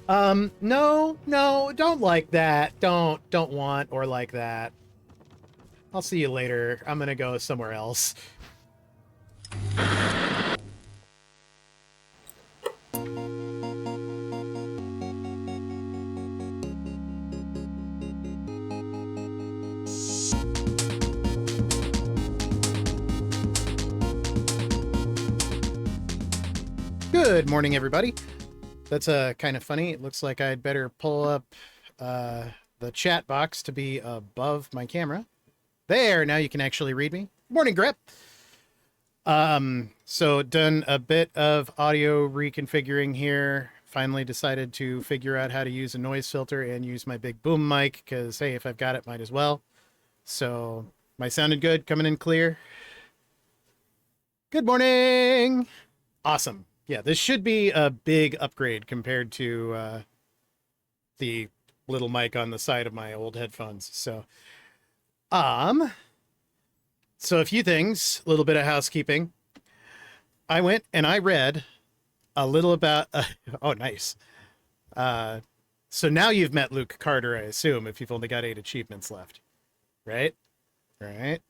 No, no, don't like that. Don't want or like that. I'll see you later. I'm gonna go somewhere else. Good morning, everybody. That's kind of funny. It looks like I'd better pull up the chat box to be above my camera. There, now you can actually read me. Morning, Grep. So done a bit of audio reconfiguring here. Finally decided to figure out how to use a noise filter and use my big boom mic, because, hey, if I've got it, might as well. So, am I sounding good? Coming in clear? Good morning! Awesome. Yeah, this should be a big upgrade compared to the little mic on the side of my old headphones. So a few things, a little bit of housekeeping. I went and I read a little about, oh, nice. So now you've met Luke Carter, I assume, if you've only got 8 achievements left, right? Right.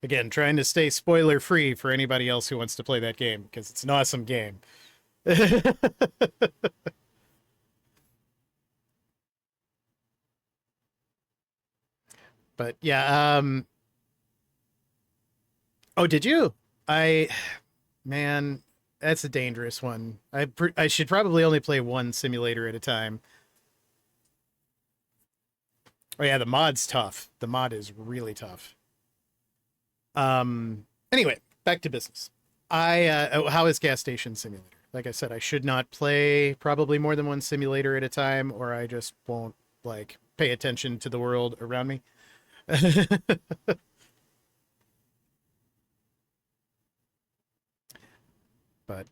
Again, trying to stay spoiler-free for anybody else who wants to play that game, because it's an awesome game. But, yeah, oh, did you? Man, that's a dangerous one. I should probably only play one simulator at a time. Oh, yeah, the mod's tough. The mod is really tough. Anyway, back to business. How is Gas Station Simulator? Like I said, I should not play probably more than one simulator at a time, or I just won't, like, pay attention to the world around me. But,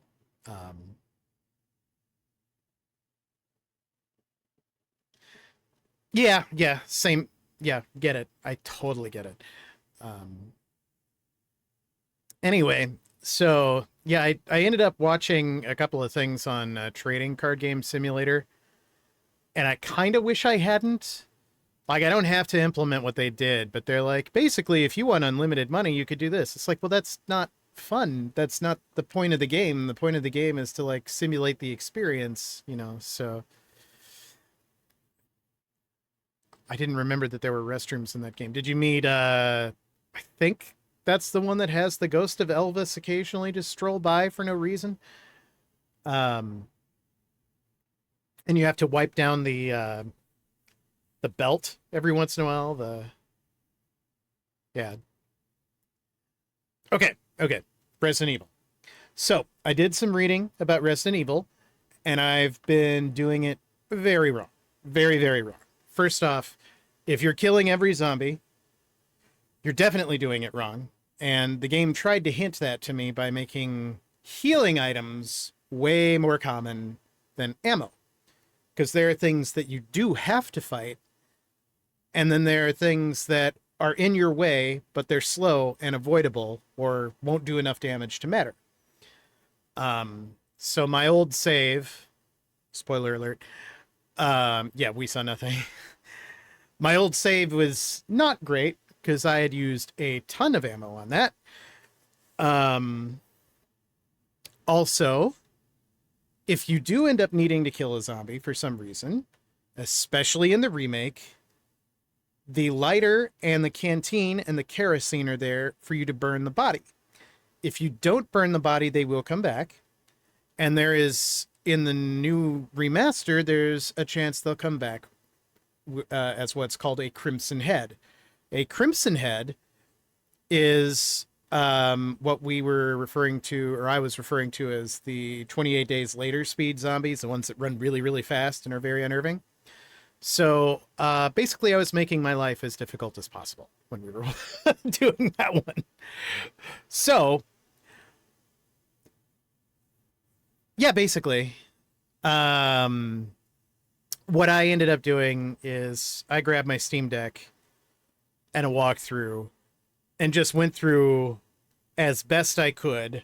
yeah, same. Yeah, get it. I totally get it. Anyway, so yeah, I ended up watching a couple of things on Trading Card Game Simulator, and I kind of wish I hadn't. Like, I don't have to implement what they did, but they're like, basically, if you want unlimited money, you could do this. It's like, well, that's not fun. That's not the point of the game. The point of the game is to, like, simulate the experience, you know, so. I didn't remember that there were restrooms in that game. Did you meet, I think that's the one that has the ghost of Elvis occasionally just stroll by for no reason. And you have to wipe down the belt every once in a while. Yeah. Okay. Resident Evil. So I did some reading about Resident Evil, and I've been doing it very wrong. Very, very wrong. First off, if you're killing every zombie, you're definitely doing it wrong. And the game tried to hint that to me by making healing items way more common than ammo. Because there are things that you do have to fight, and then there are things that are in your way, but they're slow and avoidable or won't do enough damage to matter. So my old save, spoiler alert, yeah, we saw nothing. My old save was not great because I had used a ton of ammo on that. Also, if you do end up needing to kill a zombie for some reason, especially in the remake, the lighter and the canteen and the kerosene are there for you to burn the body. If you don't burn the body, they will come back. And there is, in the new remaster, there's a chance they'll come back as what's called a Crimson Head. A Crimson Head is what we were referring to, or I was referring to, as the 28 days later speed zombies, the ones that run really, really fast and are very unnerving. So basically I was making my life as difficult as possible when we were doing that one. So yeah, basically what I ended up doing is I grabbed my Steam Deck and a walkthrough and just went through as best I could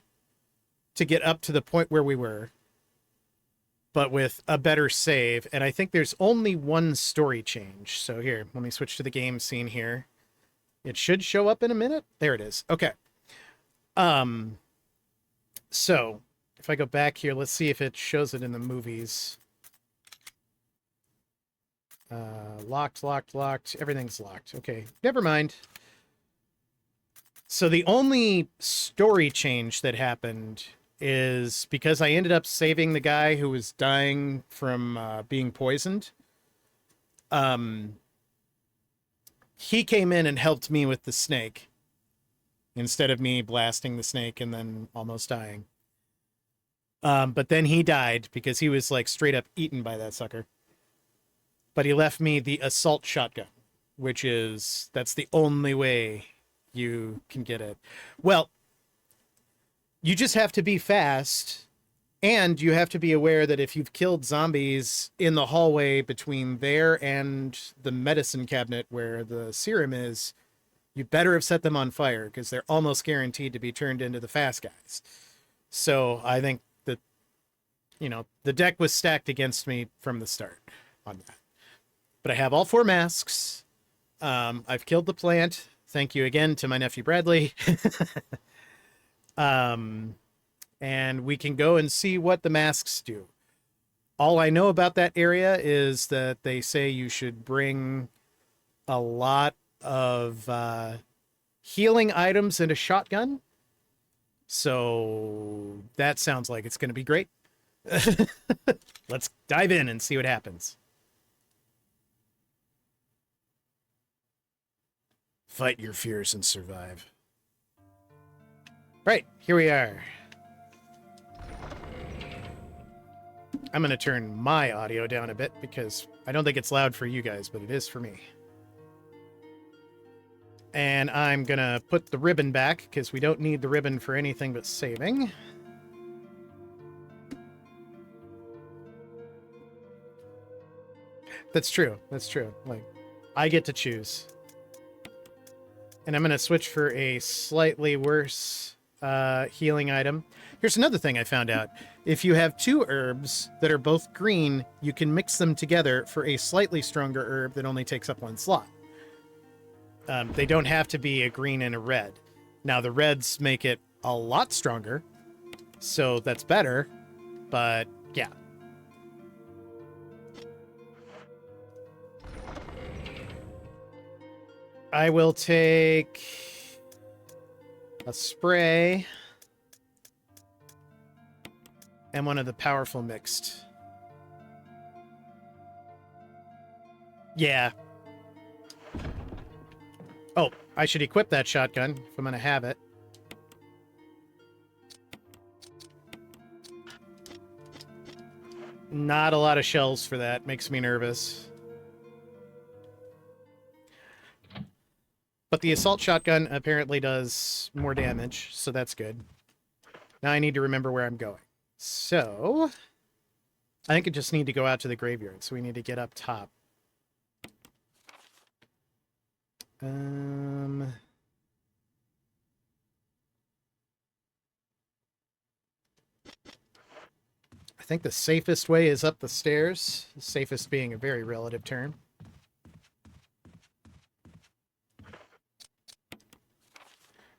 to get up to the point where we were, but with a better save. And I think there's only one story change. So here, let me switch to the game scene here. It should show up in a minute. There it is. Okay. So if I go back here, let's see if it shows it in the movies. Locked. Everything's locked. Okay, never mind. So the only story change that happened is because I ended up saving the guy who was dying from being poisoned. He came in and helped me with the snake instead of me blasting the snake and then almost dying. But then he died because he was like straight up eaten by that sucker. But he left me the assault shotgun, that's the only way you can get it. Well, you just have to be fast, and you have to be aware that if you've killed zombies in the hallway between there and the medicine cabinet where the serum is, you better have set them on fire, because they're almost guaranteed to be turned into the fast guys. So I think that, the deck was stacked against me from the start on that. But I have all 4 masks. I've killed the plant. Thank you again to my nephew Bradley. And we can go and see what the masks do. All I know about that area is that they say you should bring a lot of healing items and a shotgun. So that sounds like it's going to be great. Let's dive in and see what happens. Fight your fears and survive. Right, here we are. I'm going to turn my audio down a bit because I don't think it's loud for you guys, but it is for me. And I'm going to put the ribbon back because we don't need the ribbon for anything but saving. That's true. That's true. Like, I get to choose. And I'm going to switch for a slightly worse healing item. Here's another thing I found out. If you have 2 herbs that are both green, you can mix them together for a slightly stronger herb that only takes up 1 slot. They don't have to be a green and a red. Now, the reds make it a lot stronger, so that's better, but yeah. I will take a spray and one of the powerful mixed. Yeah. Oh, I should equip that shotgun if I'm going to have it. Not a lot of shells for that. Makes me nervous. But the assault shotgun apparently does more damage, so that's good. Now I need to remember where I'm going. So, I think I just need to go out to the graveyard, so we need to get up top. I think the safest way is up the stairs. The safest being a very relative term.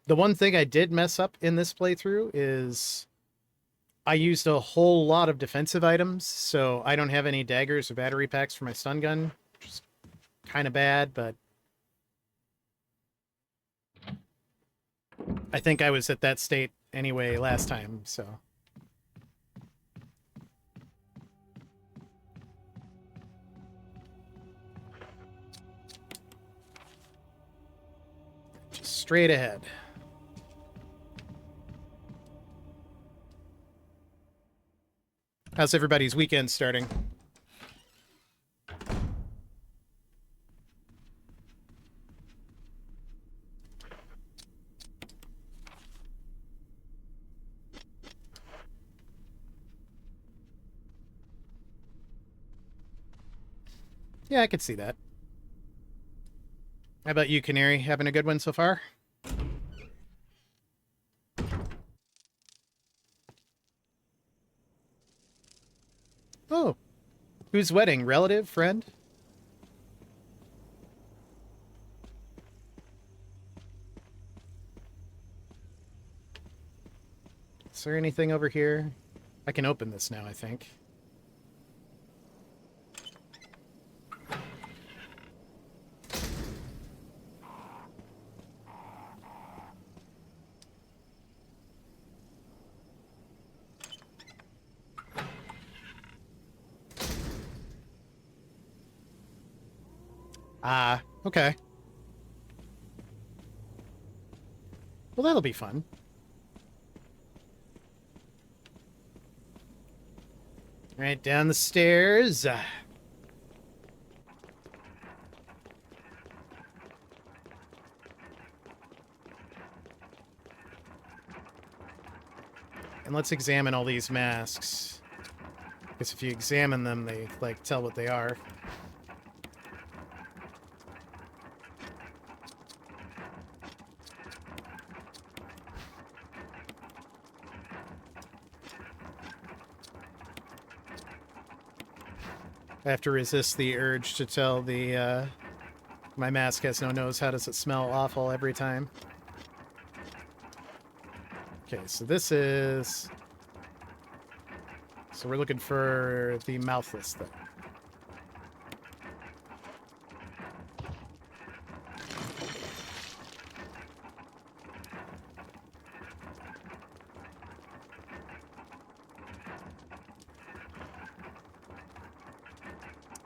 The one thing I did mess up in this playthrough is I used a whole lot of defensive items, so I don't have any daggers or battery packs for my stun gun, which is kind of bad, but I think I was at that state anyway last time, so. Just straight ahead. How's everybody's weekend starting? Yeah, I could see that. How about you, Canary? Having a good one so far? Oh, whose wedding? Relative? Friend? Is there anything over here? I can open this now, I think. Ah, okay. Well, that'll be fun. Right down the stairs. And let's examine all these masks. Because if you examine them, they, like, tell what they are. I have to resist the urge to tell the, my mask has no nose, how does it smell awful every time. Okay, so this is... So we're looking for the mouthless thing.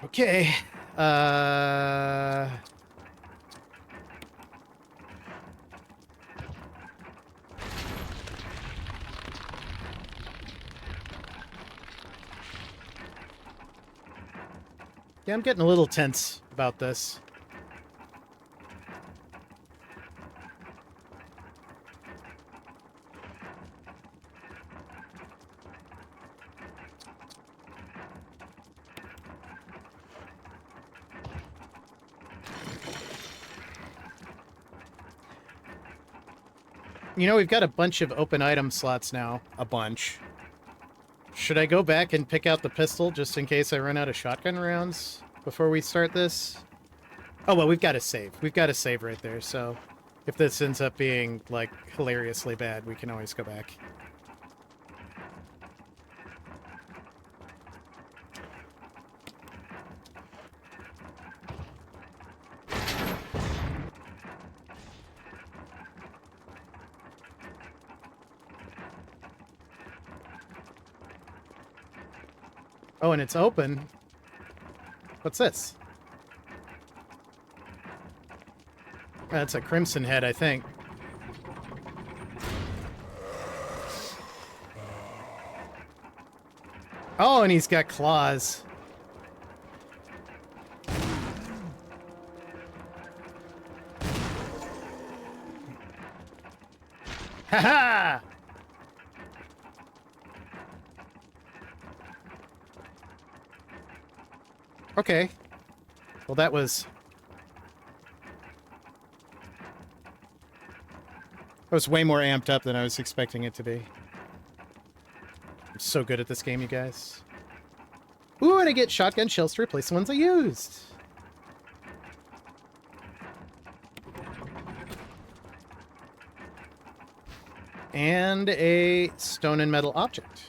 Okay. Yeah, I'm getting a little tense about this. You know, we've got a bunch of open item slots now. A bunch. Should I go back and pick out the pistol just in case I run out of shotgun rounds before we start this? Oh, well, we've got to save. We've got to save right there, so if this ends up being, like, hilariously bad, we can always go back. Oh, and it's open. What's this? That's a crimson head, I think. Oh, and he's got claws. Ha-ha! Okay. Well, that was... I was way more amped up than I was expecting it to be. I'm so good at this game, you guys. Ooh, and I get shotgun shells to replace the ones I used. And a stone and metal object.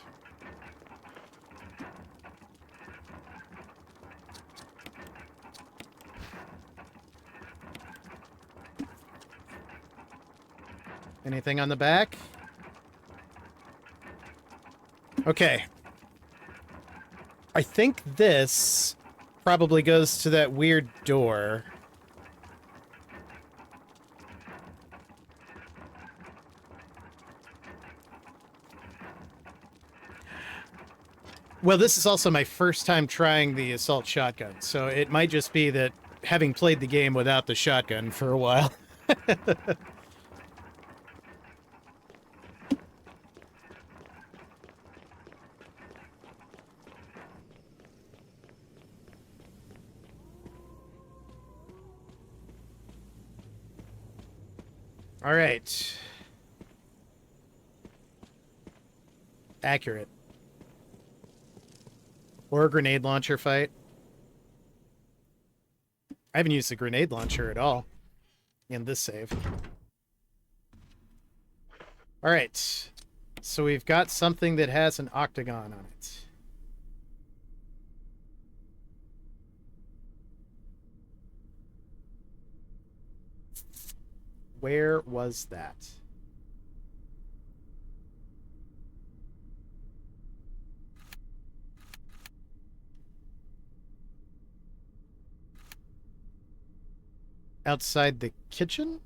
Anything on the back? Okay. I think this probably goes to that weird door. Well, this is also my first time trying the assault shotgun, so it might just be that having played the game without the shotgun for a while. All right. Accurate. Or a grenade launcher fight. I haven't used the grenade launcher at all in this save. Alright. So we've got something that has an octagon on it. Where was that? Outside the kitchen?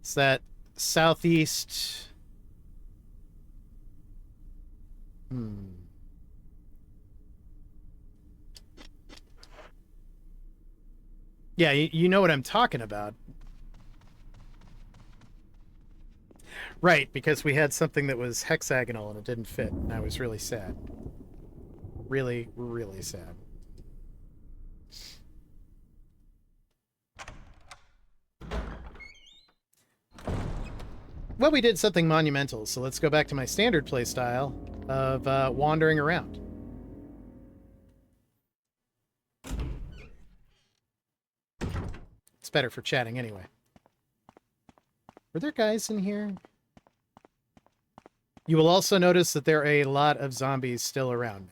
It's that southeast... Yeah, you know what I'm talking about. Right, because we had something that was hexagonal and it didn't fit, and I was really sad. Really, really sad. Well, we did something monumental, so let's go back to my standard playstyle of wandering around. It's better for chatting anyway. Were there guys in here? You will also notice that there are a lot of zombies still around.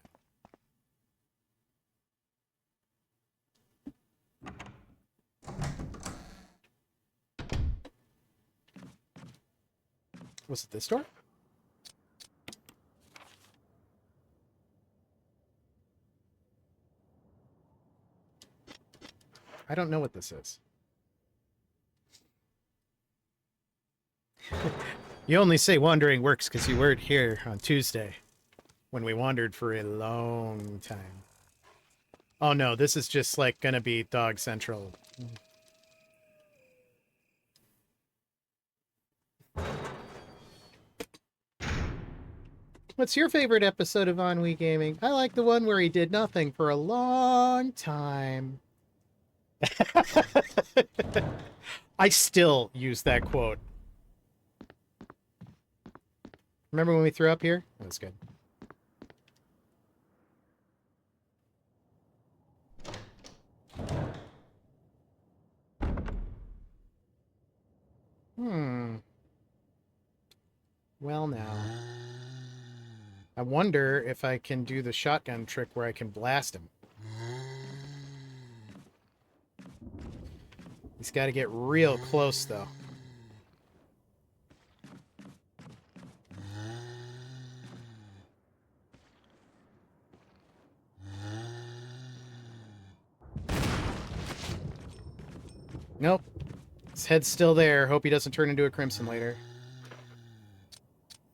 Was it this door? I don't know what this is. You only say wandering works because you weren't here on Tuesday when we wandered for a long time. Oh no, this is just like gonna be Dog Central. What's your favorite episode of Ennui Gaming? I like the one where he did nothing for a long time. I still use that quote. Remember when we threw up here? That was good. Well now. I wonder if I can do the shotgun trick where I can blast him. He's got to get real close, though. Nope. His head's still there. Hope he doesn't turn into a crimson later.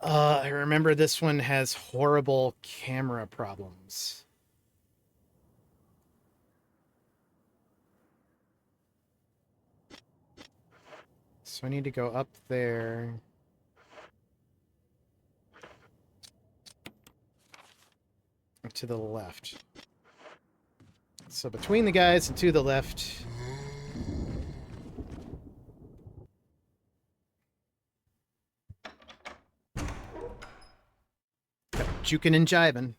I remember this one has horrible camera problems. So I need to go up there. To the left. So between the guys and to the left. Jukin' and jivin'.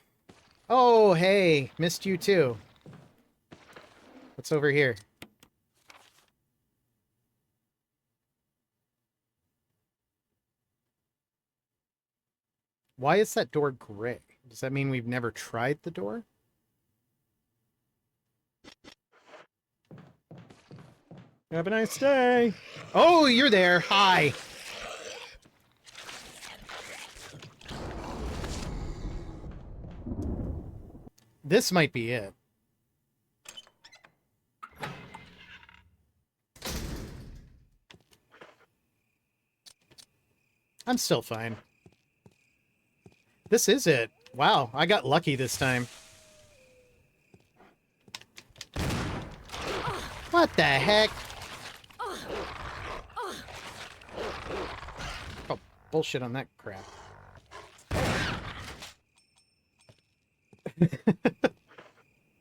Oh, hey, missed you too. What's over here? Why is that door gray? Does that mean we've never tried the door? Have a nice day. Oh, you're there. Hi. This might be it. I'm still fine. This is it. Wow, I got lucky this time. What the heck? Oh, bullshit on that crap.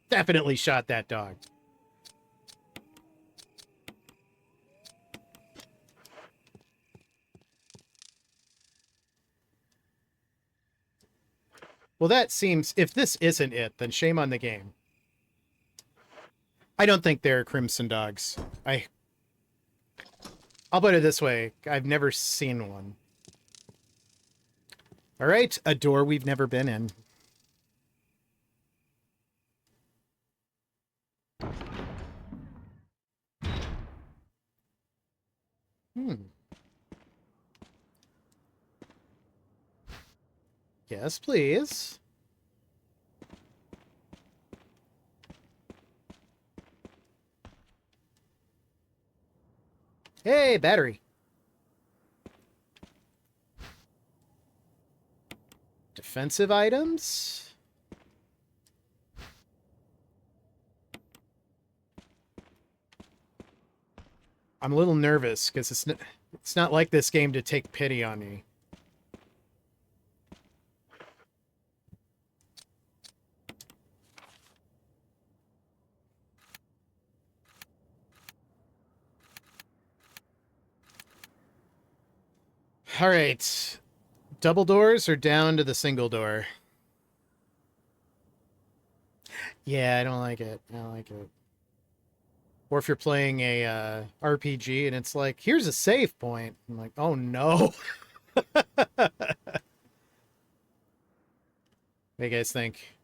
Definitely shot that dog. Well, that seems... If this isn't it, then shame on the game. I don't think they're Crimson Dogs. I'll put it this way. I've never seen one. All right, a door we've never been in. Yes, please. Hey, battery. Defensive items. I'm a little nervous because it's not like this game to take pity on me. All right. Double doors or down to the single door? Yeah, I don't like it. I don't like it. Or if you're playing a RPG and it's like, here's a save point. I'm like, oh no. What do you guys think?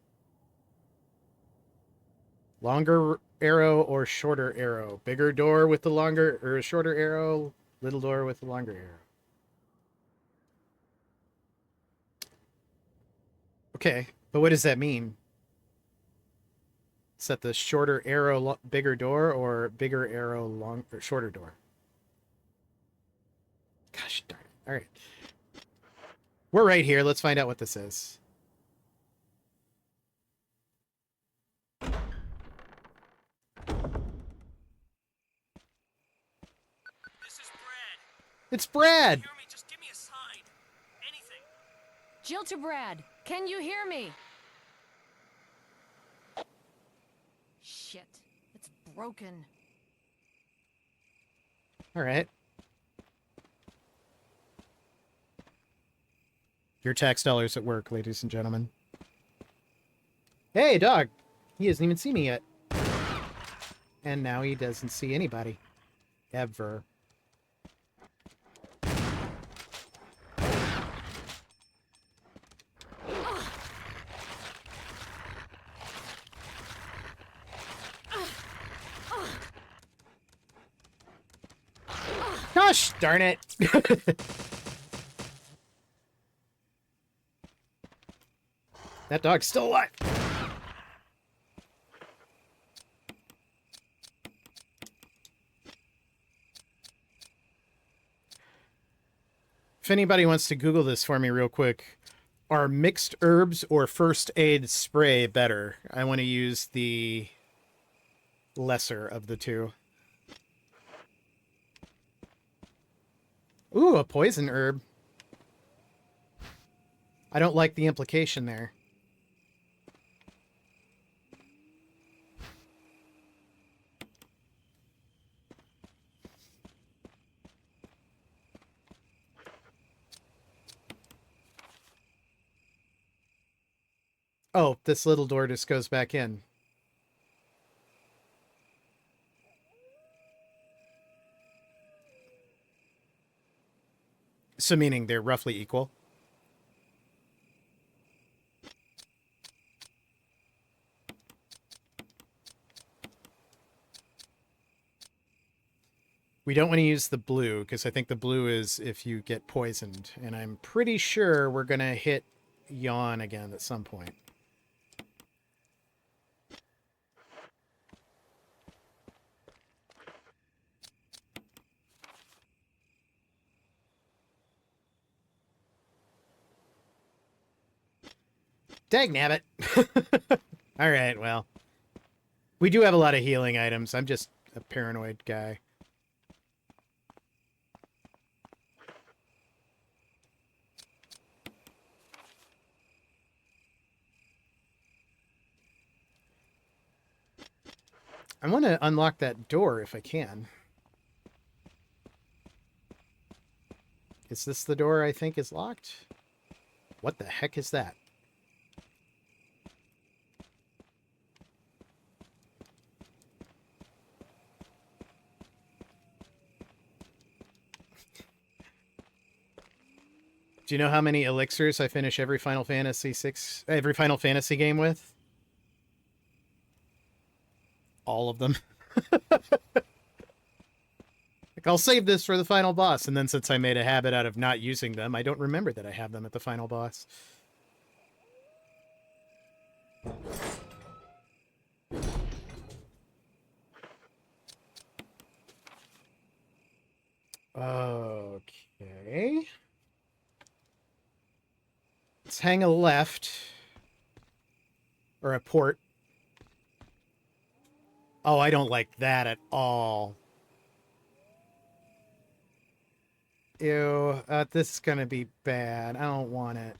Longer arrow or shorter arrow? Bigger door with the longer or a shorter arrow? Little door with the longer arrow? Okay, but what does that mean? Is that the shorter arrow, bigger door, or bigger arrow, or shorter door? Gosh darn it. All right. We're right here. Let's find out what this is. This is Brad. It's Brad. Can you hear me? Just give me a sign. Anything. Jill to Brad. Can you hear me? Shit. It's broken. All right. Your tax dollars at work, ladies and gentlemen. Hey, dog. He hasn't even seen me yet. And now he doesn't see anybody. Ever. Gosh darn it. That dog's still alive. If anybody wants to Google this for me real quick, are mixed herbs or first aid spray better? I want to use the lesser of the two. Ooh, a poison herb. I don't like the implication there. Oh, this little door just goes back in. So meaning they're roughly equal? We don't want to use the blue, because I think the blue is if you get poisoned. And I'm pretty sure we're going to hit yawn again at some point. Dagnabbit. All right, well. We do have a lot of healing items. I'm just a paranoid guy. I want to unlock that door if I can. Is this the door I think is locked? What the heck is that? Do you know how many elixirs I finish every Final Fantasy game with? All of them. Like, I'll save this for the final boss, and then since I made a habit out of not using them, I don't remember that I have them at the final boss. Okay. Let's hang a left. Or a port. Oh, I don't like that at all. Ew, this is gonna be bad. I don't want it.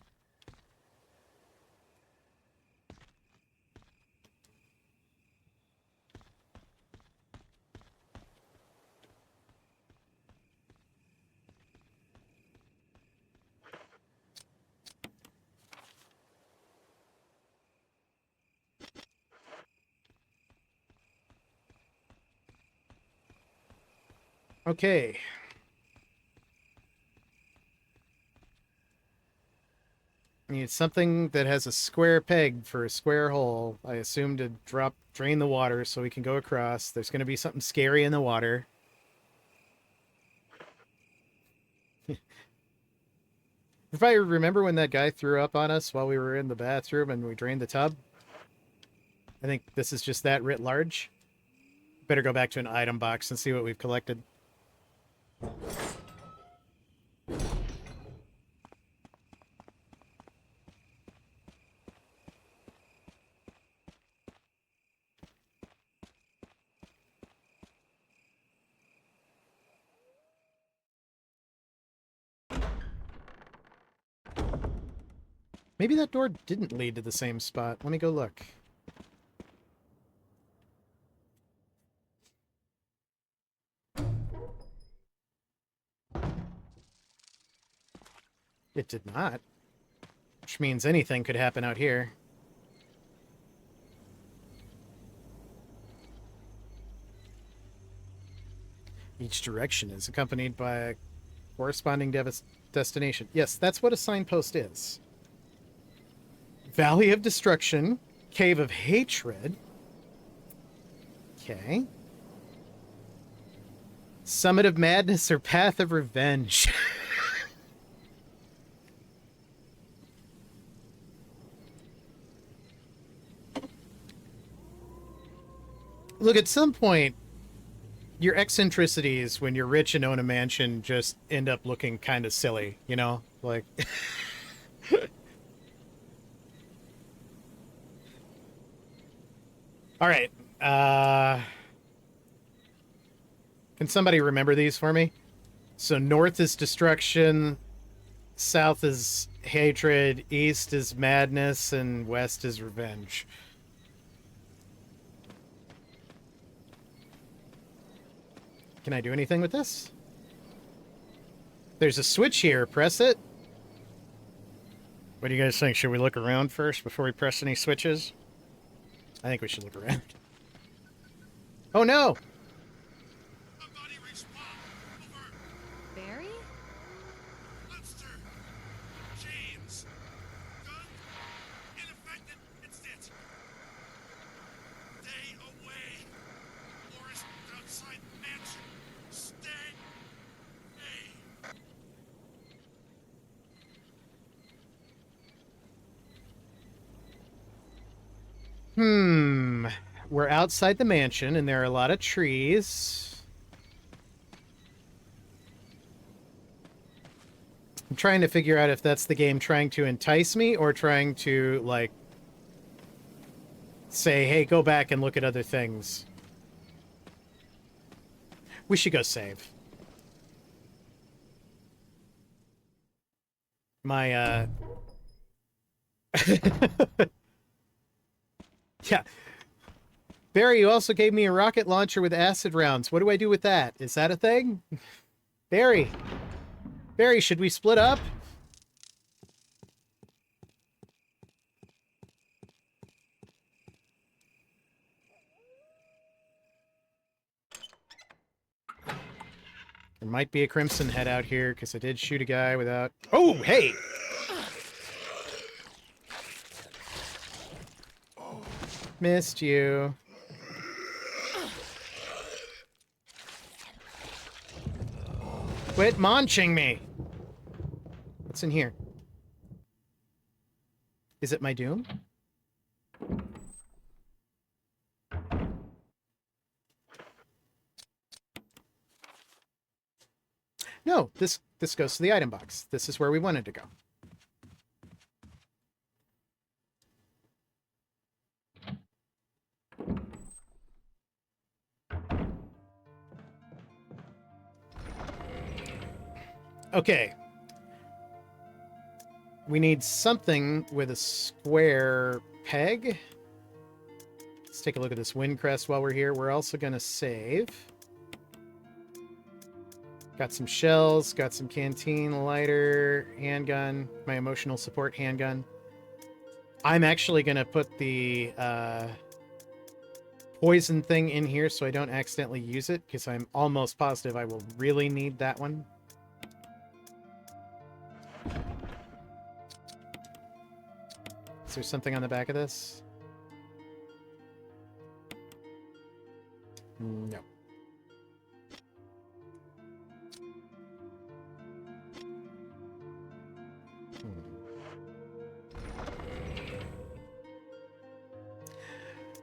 Okay. I need something that has a square peg for a square hole. I assume to drain the water so we can go across. There's going to be something scary in the water. If I remember when that guy threw up on us while we were in the bathroom and we drained the tub, I think this is just that writ large. Better go back to an item box and see what we've collected. Maybe that door didn't lead to the same spot. Let me go look. It did not. Which means anything could happen out here. Each direction is accompanied by a corresponding destination. Yes, that's what a signpost is. Valley of Destruction, Cave of Hatred. Okay. Summit of Madness or Path of Revenge. Look, at some point, your eccentricities when you're rich and own a mansion just end up looking kind of silly, you know? Like... All right. Can somebody remember these for me? So north is destruction, south is hatred, east is madness, and west is revenge. Can I do anything with this? There's a switch here. Press it. What do you guys think? Should we look around first before we press any switches? I think we should look around. Oh no! Barry? Monster! James! Gun! Ineffective! It's it! Stay away! Forest outside mansion! Stay! Hey! We're outside the mansion, and there are a lot of trees. I'm trying to figure out if that's the game trying to entice me or trying to, like, say, hey, go back and look at other things. We should go save. My, Yeah. Barry, you also gave me a rocket launcher with acid rounds. What do I do with that? Is that a thing? Barry. Barry, should we split up? There might be a Crimson Head out here, because I did shoot a guy without... Oh, hey! Missed you. Quit munching me! What's in here? Is it my doom? No, this goes to the item box. This is where we wanted to go. Okay. We need something with a square peg. Let's take a look at this wind crest while we're here. We're also going to save. Got some shells, got some canteen, lighter, handgun, my emotional support handgun. I'm actually going to put the poison thing in here so I don't accidentally use it, because I'm almost positive I will really need that one. Is there something on the back of this? No.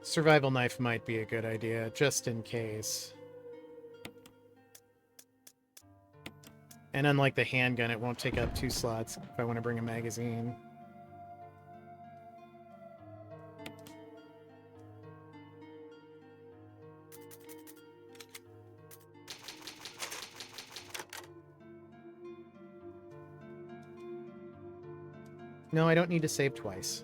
Survival knife might be a good idea, just in case. And unlike the handgun, it won't take up 2 slots if I want to bring a magazine. No, I don't need to save twice.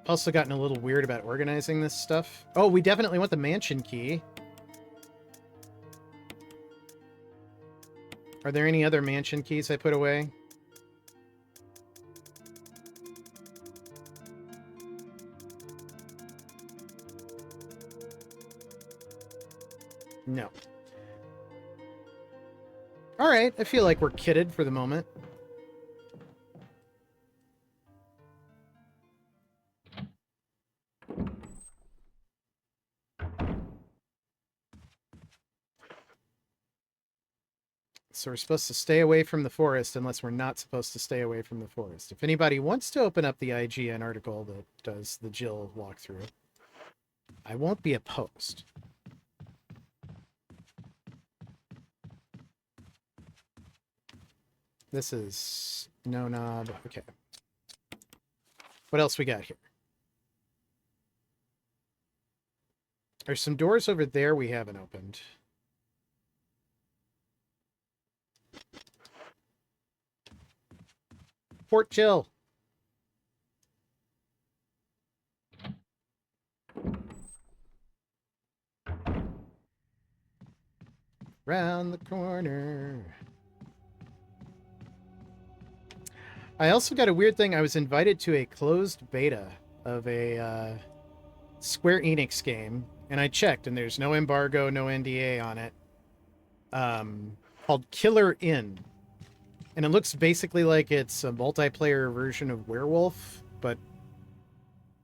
Also gotten a little weird about organizing this stuff. Oh, we definitely want the mansion key. Are there any other mansion keys I put away? No. All right, I feel like we're kitted for the moment. So we're supposed to stay away from the forest unless we're not supposed to stay away from the forest. If anybody wants to open up the IGN article that does the Jill walkthrough, I won't be opposed. This is no knob. Okay. What else we got here? There's some doors over there we haven't opened. Fort Jill. Round the corner. I also got a weird thing. I was invited to a closed beta of a Square Enix game, and I checked, and there's no embargo, no NDA on it. Called Killer Inn. And it looks basically like it's a multiplayer version of Werewolf, but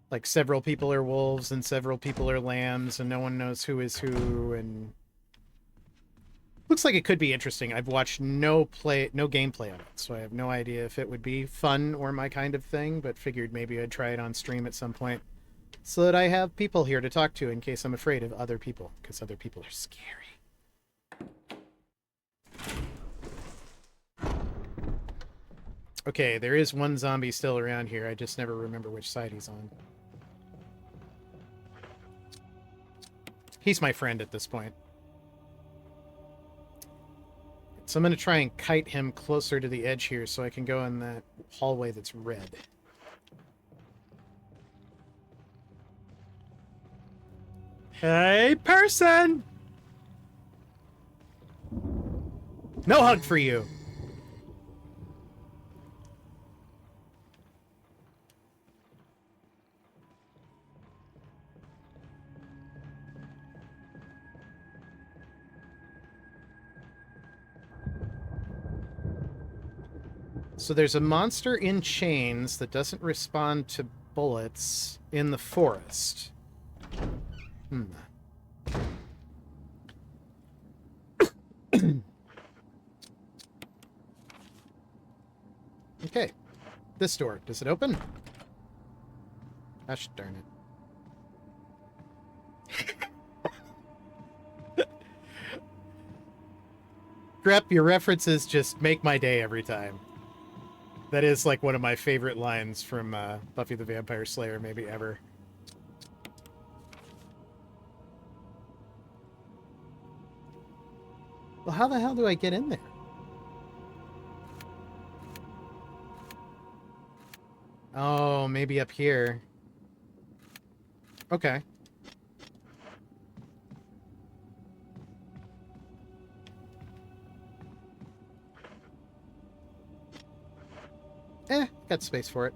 like several people are wolves and several people are lambs, and no one knows who is who, and looks like it could be interesting. I've watched no gameplay of it, so I have no idea if it would be fun or my kind of thing, but figured maybe I'd try it on stream at some point so that I have people here to talk to in case I'm afraid of other people, because other people are scary. Okay, there is one zombie still around here. I just never remember which side he's on. He's my friend at this point. So I'm going to try and kite him closer to the edge here so I can go in that hallway that's red. Hey, person! No hug for you. So there's a monster in chains that doesn't respond to bullets in the forest. Hmm. Okay. This door. Does it open? Gosh darn it. Grep, your references just make my day every time. That is like one of my favorite lines from Buffy the Vampire Slayer, maybe ever. Well, how the hell do I get in there? Oh, maybe up here. Okay. Got space for it.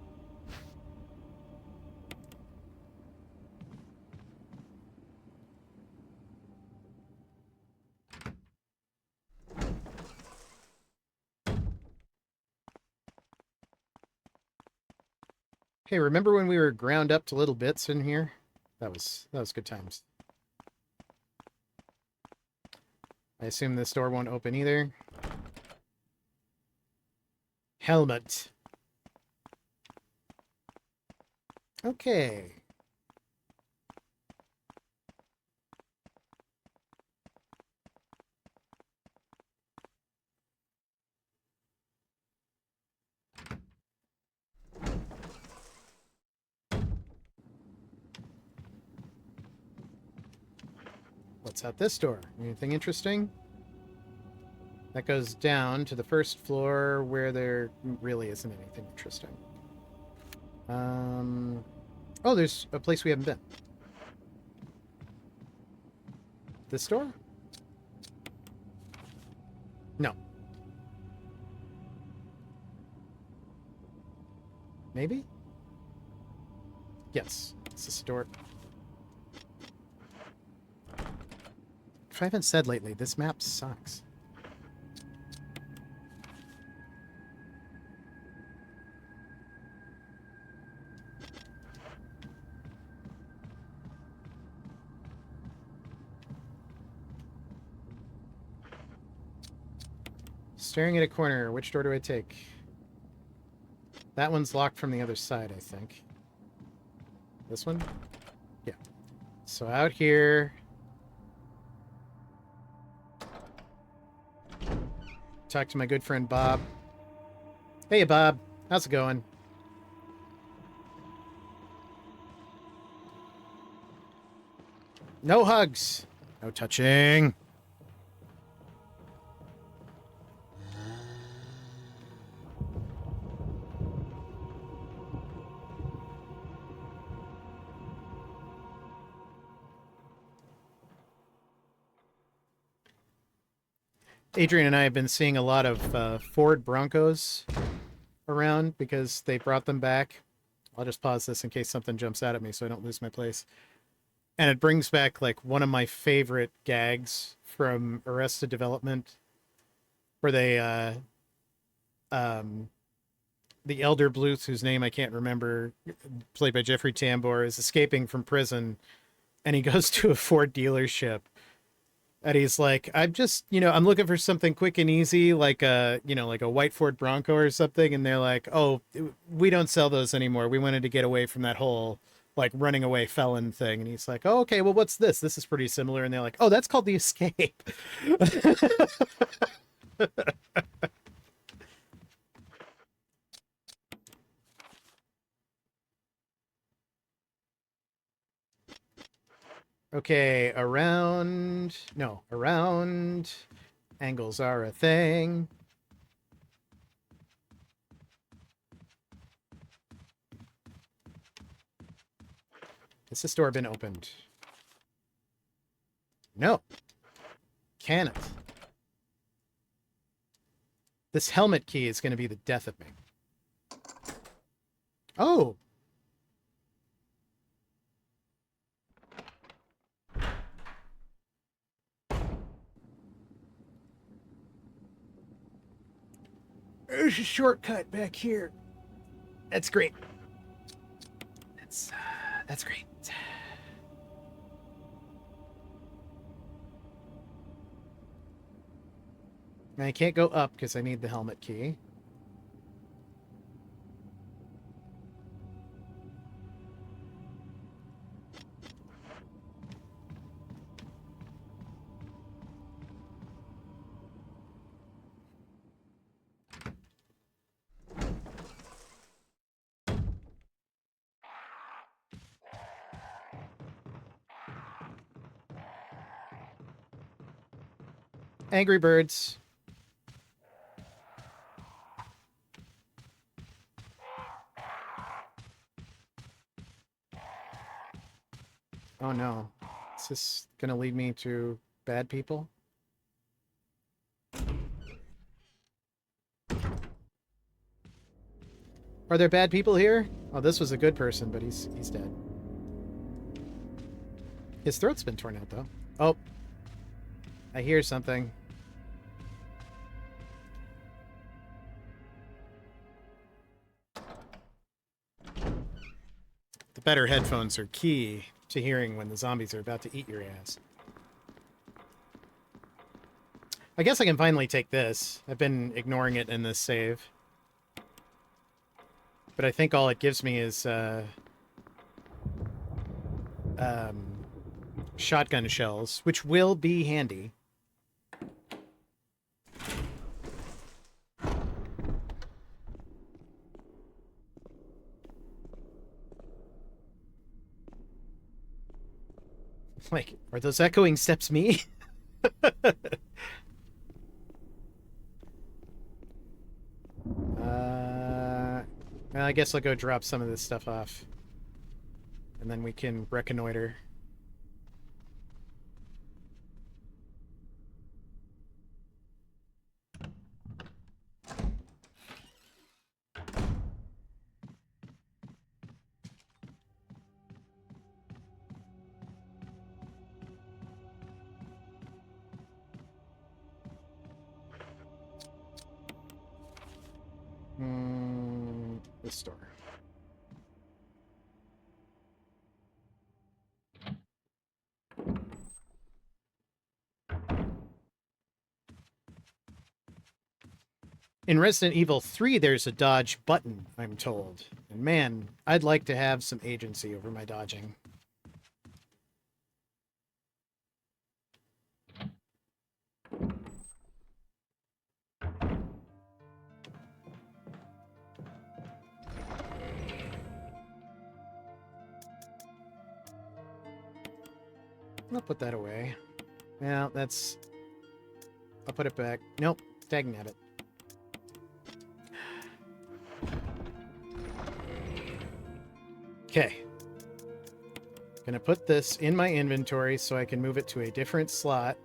Hey, remember when we were ground up to little bits in here? That was good times. I assume this door won't open either. Helmet. Okay. What's out this door? Anything interesting? That goes down to the first floor where there really isn't anything interesting. Oh, there's a place we haven't been. This door? No. Maybe? Yes. It's this door. If I haven't said lately, this map sucks. Staring at a corner. Which door do I take? That one's locked from the other side, I think. This one? Yeah. So out here... Talk to my good friend Bob. Hey, Bob. How's it going? No hugs. No touching. Adrian and I have been seeing a lot of Ford Broncos around because they brought them back. I'll just pause this in case something jumps out at me so I don't lose my place. And it brings back like one of my favorite gags from Arrested Development, where they the elder Bluth, whose name I can't remember, played by Jeffrey Tambor, is escaping from prison, and he goes to a Ford dealership. And he's like, I'm just, I'm looking for something quick and easy, like like a white Ford Bronco or something. And they're like, oh, we don't sell those anymore. We wanted to get away from that whole, like, running away felon thing. And he's like, oh, okay, well, what's this? This is pretty similar. And they're like, oh, that's called the Escape. Okay, around. No, around. Angles are a thing. Has this door been opened? No. Can it? This helmet key is going to be the death of me. Oh! There's a shortcut back here. That's great. That's great. I can't go up because I need the helmet key. Angry Birds. Oh no. Is this gonna lead me to bad people? Are there bad people here? Oh, this was a good person, but he's dead. His throat's been torn out, though. Oh. I hear something. The better headphones are key to hearing when the zombies are about to eat your ass. I guess I can finally take this. I've been ignoring it in this save. But I think all it gives me is shotgun shells, which will be handy. Like, are those echoing steps me? I guess I'll go drop some of this stuff off. And then we can reconnoiter. This store. In Resident Evil 3, there's a dodge button, I'm told. And man, I'd like to have some agency over my dodging. I'll put that away. Well, that's... I'll put it back. Nope, tagging at it. Okay. Gonna put this in my inventory so I can move it to a different slot.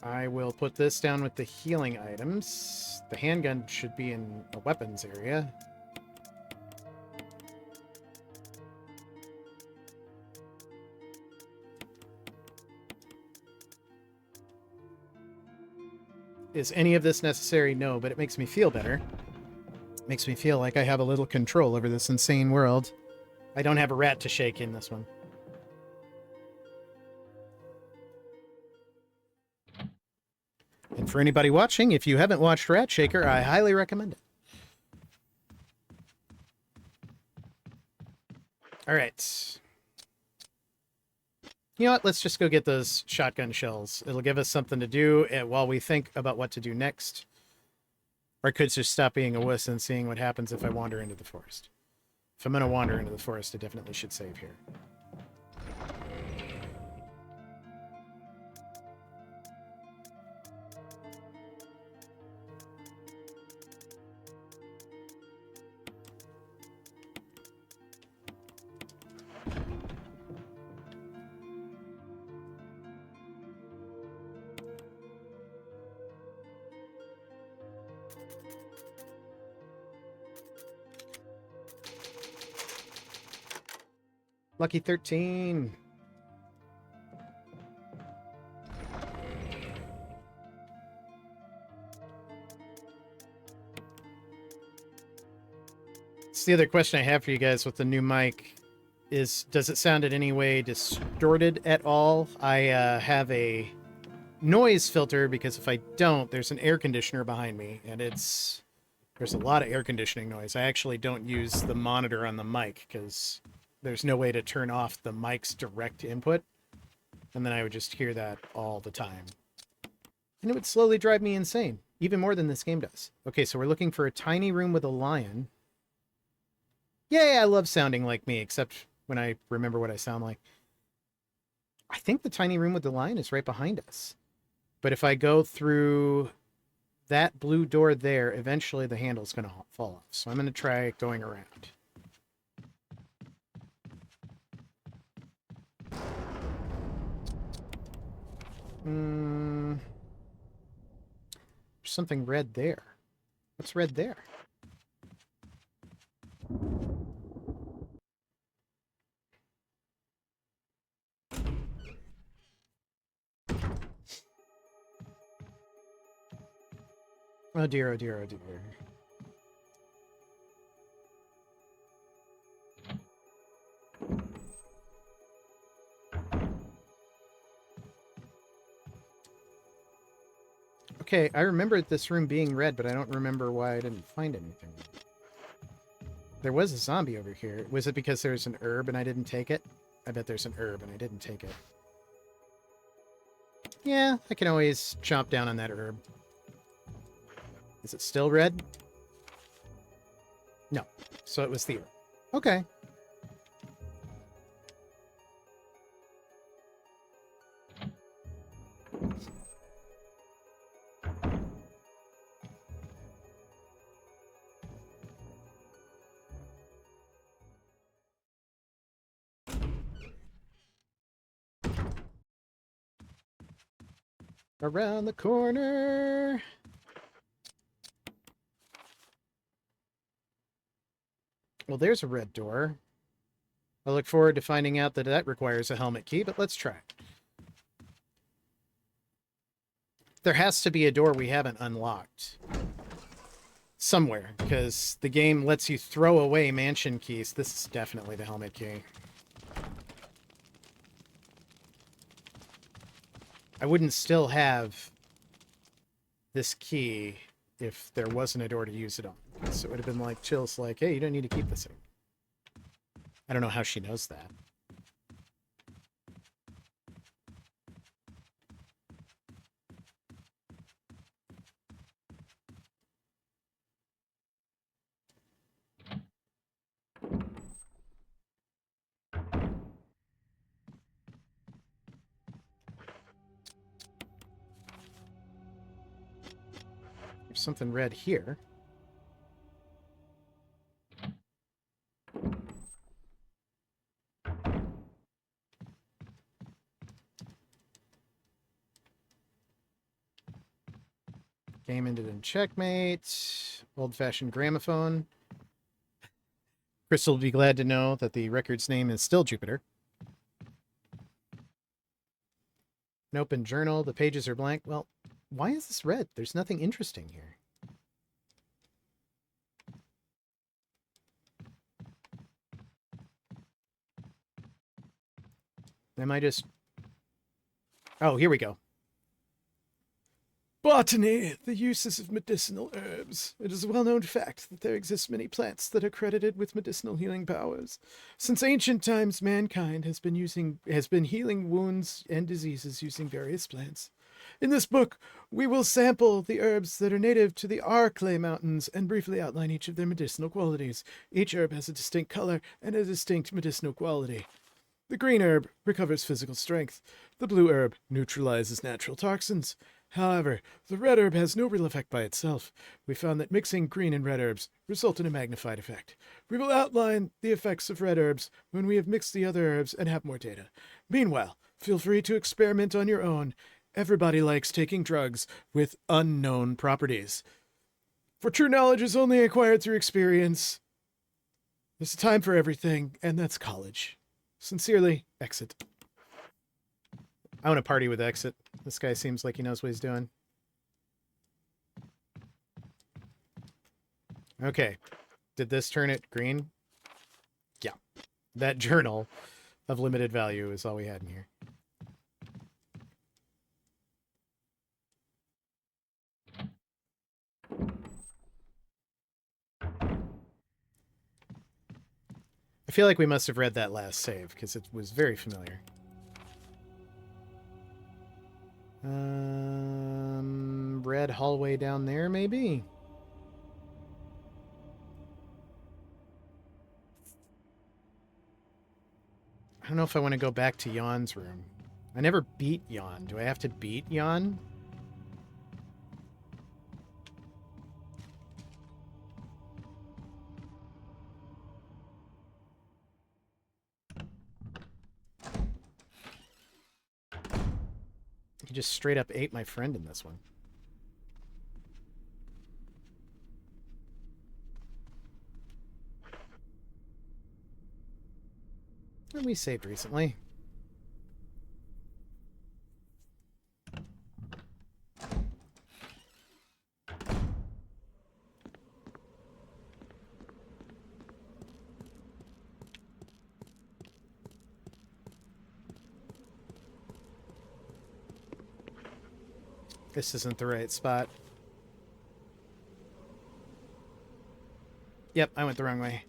I will put this down with the healing items. The handgun should be in a weapons area. Is any of this necessary? No, but it makes me feel better. It makes me feel like I have a little control over this insane world. I don't have a rat to shake in this one. And for anybody watching, if you haven't watched Rat Shaker, I highly recommend it. All right. You know what? Let's just go get those shotgun shells. It'll give us something to do while we think about what to do next. Or I could just stop being a wuss and seeing what happens if I wander into the forest. If I'm going to wander into the forest, I definitely should save here. Lucky 13. It's the other question I have for you guys with the new mic is, does it sound in any way distorted at all? I have a noise filter because if I don't, there's an air conditioner behind me, and there's a lot of air conditioning noise. I actually don't use the monitor on the mic because there's no way to turn off the mic's direct input, and then I would just hear that all the time. And it would slowly drive me insane, even more than this game does. Okay, so we're looking for a tiny room with a lion. Yay, I love sounding like me, except when I remember what I sound like. I think the tiny room with the lion is right behind us. But if I go through that blue door there, eventually the handle's going to fall off. So I'm going to try going around. There's something red there. What's red there? Oh dear, oh dear, oh dear. Okay, I remember this room being red, but I don't remember why I didn't find anything. There was a zombie over here. Was it because there's an herb and I didn't take it? I bet there's an herb and I didn't take it. Yeah, I can always chomp down on that herb. Is it still red? No. So it was the herb. Okay. Around the corner. Well, there's a red door. I look forward to finding out that that requires a helmet key, but let's try it. There has to be a door we haven't unlocked. Somewhere, because the game lets you throw away mansion keys. This is definitely the helmet key. I wouldn't still have this key if there wasn't a door to use it on. So it would have been like, Chill's like, hey, you don't need to keep this thing. I don't know how she knows that. There's something red here. Game ended in checkmate. Old-fashioned gramophone. Crystal will be glad to know that the record's name is still Jupiter. An open journal. The pages are blank. Well, why is this red? There's nothing interesting here. Am I just... Oh, here we go. Botany, the uses of medicinal herbs. It is a well-known fact that there exist many plants that are credited with medicinal healing powers. Since ancient times, mankind has been healing wounds and diseases using various plants. In this book, we will sample the herbs that are native to the Arklay Mountains and briefly outline each of their medicinal qualities. Each herb has a distinct color and a distinct medicinal quality. The green herb recovers physical strength. The blue herb neutralizes natural toxins. However, the red herb has no real effect by itself. We found that mixing green and red herbs result in a magnified effect. We will outline the effects of red herbs when we have mixed the other herbs and have more data. Meanwhile, feel free to experiment on your own. Everybody likes taking drugs with unknown properties. For true knowledge is only acquired through experience. There's a time for everything, and that's college. Sincerely, Exit. I want to party with Exit. This guy seems like he knows what he's doing. Okay. Did this turn it green? Yeah. That journal of limited value is all we had in here. I feel like we must have read that last save, because it was very familiar. Red hallway down there, maybe? I don't know if I want to go back to Jan's room. I never beat Jan. Do I have to beat Jan? He just straight up ate my friend in this one. And we saved recently. This isn't the right spot. Yep, I went the wrong way.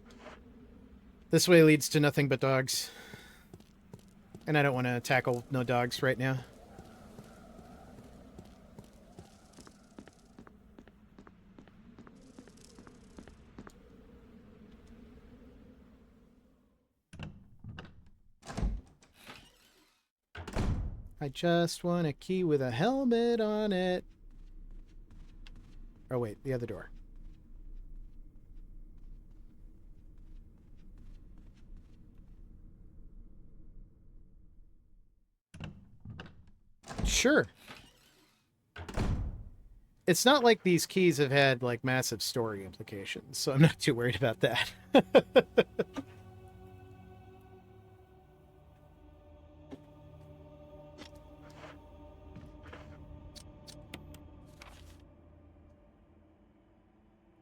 This way leads to nothing but dogs. And I don't want to tackle no dogs right now. I just want a key with a helmet on it. Oh wait, the other door. Sure. It's not like these keys have had like massive story implications, so I'm not too worried about that.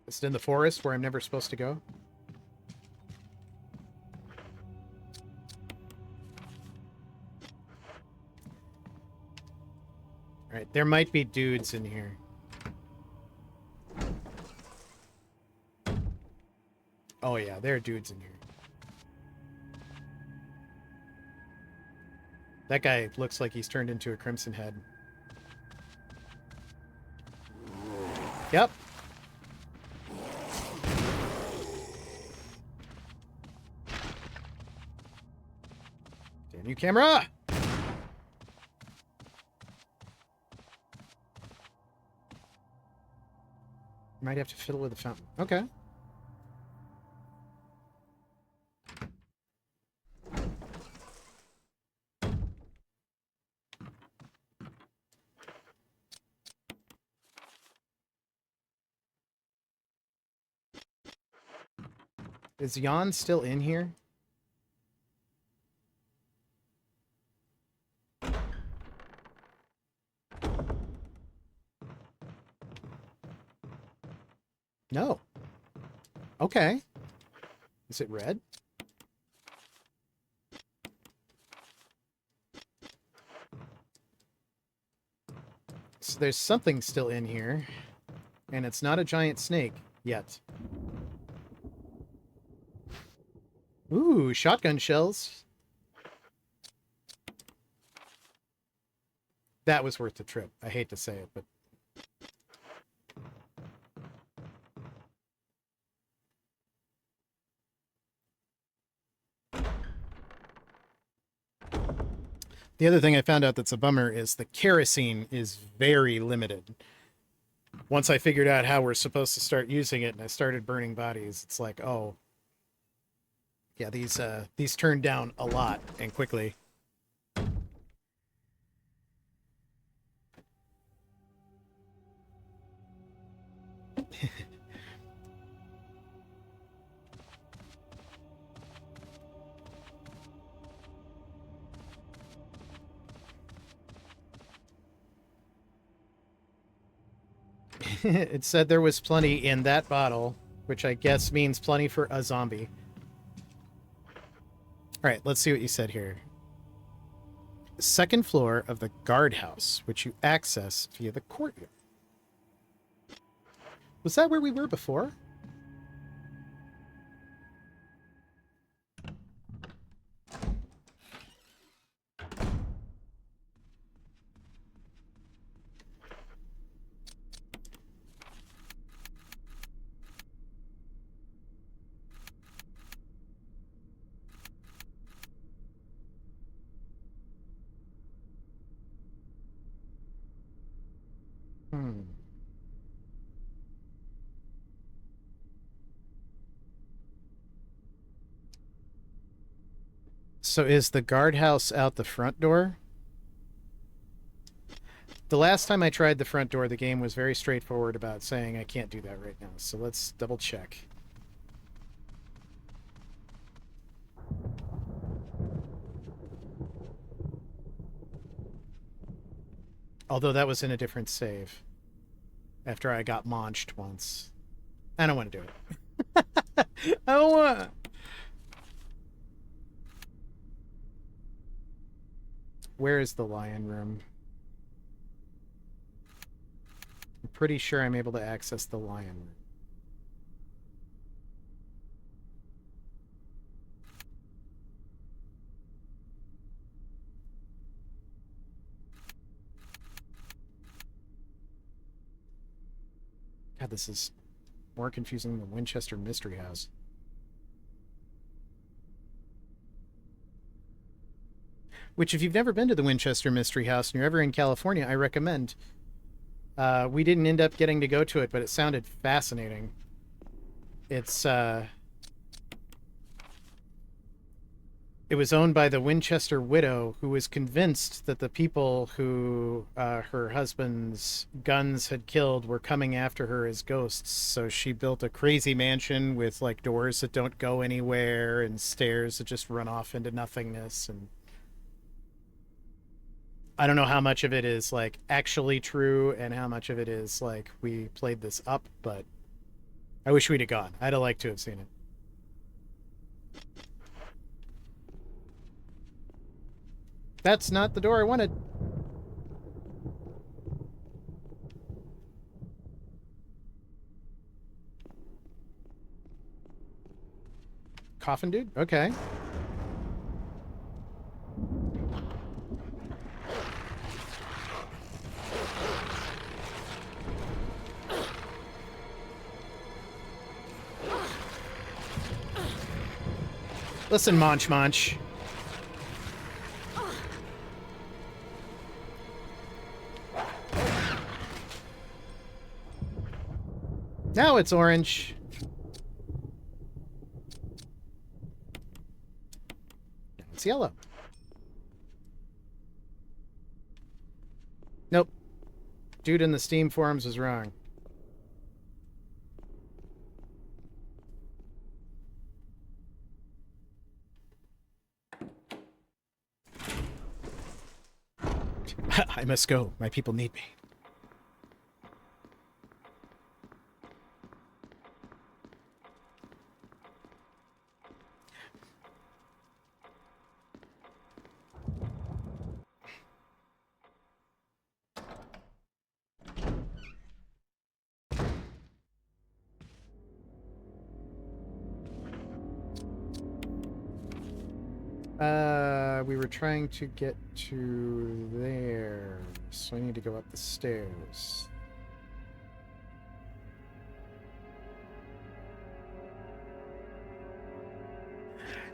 Is it in the forest where I'm never supposed to go? Alright, there might be dudes in here. Oh yeah, there are dudes in here. That guy looks like he's turned into a Crimson Head. Yep. Damn you, camera! Might have to fiddle with the fountain. Okay. Is Jan still in here? No. Okay. Is it red? So there's something still in here. And it's not a giant snake yet. Ooh, shotgun shells. That was worth the trip. I hate to say it, but... The other thing I found out that's a bummer is the kerosene is very limited. Once I figured out how we're supposed to start using it and I started burning bodies, it's like, oh... Yeah, these turn down a lot and quickly. It said there was plenty in that bottle which I guess means plenty for a zombie. All right, let's see what you said here. Second floor of the guardhouse, which you access via the courtyard. Was that where we were before? Hmm. So is the guardhouse out the front door? The last time I tried the front door, the game was very straightforward about saying I can't do that right now. So let's double check. Although that was in a different save. After I got launched once. I don't want to do it. I don't want... Where is the lion room? I'm pretty sure I'm able to access the lion room. God, this is more confusing than the Winchester Mystery House. Which, if you've never been to the Winchester Mystery House and you're ever in California, I recommend. We didn't end up getting to go to it, but it sounded fascinating. It's, it was owned by the Winchester widow, who was convinced that the people who her husband's guns had killed were coming after her as ghosts. So she built a crazy mansion with, like, doors that don't go anywhere and stairs that just run off into nothingness. And I don't know how much of it is, like, actually true and how much of it is, like, we played this up, but I wish we'd have gone. I'd have liked to have seen it. That's not the door I wanted. Coffin dude? Okay. Listen, Monch. Now it's orange. Now it's yellow. Nope. Dude in the Steam forums was wrong. I must go. My people need me. We were trying to get to there, so I need to go up the stairs.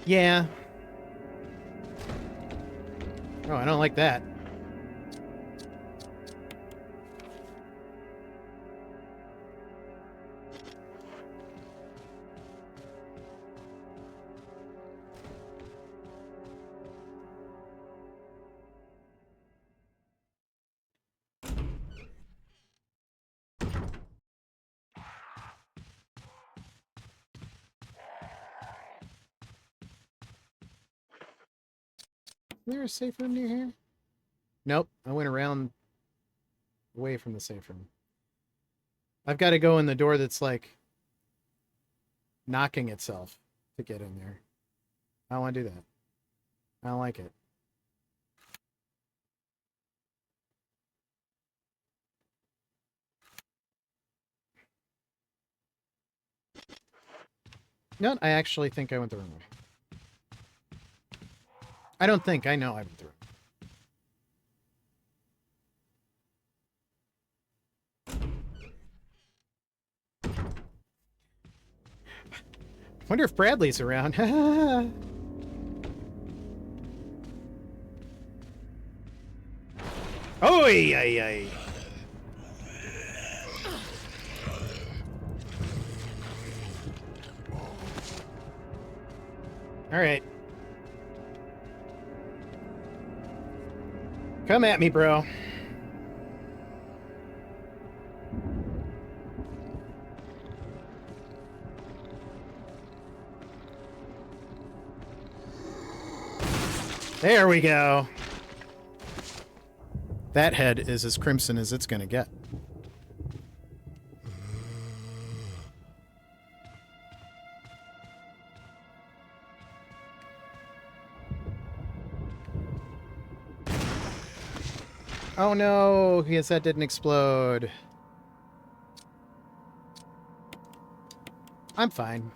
Yeah. Oh, I don't like that. Is there a safe room near here? Nope. I went around away from the safe room. I've got to go in the door that's like knocking itself to get in there. I don't want to do that. I don't like it. No, I actually think I went the wrong way. I don't think. I know I went the wrong way. Wonder if Bradley's around. Oh, ay. All right. Come at me, bro. There we go. That head is as crimson as it's gonna get. Oh no, his head didn't explode. I'm fine.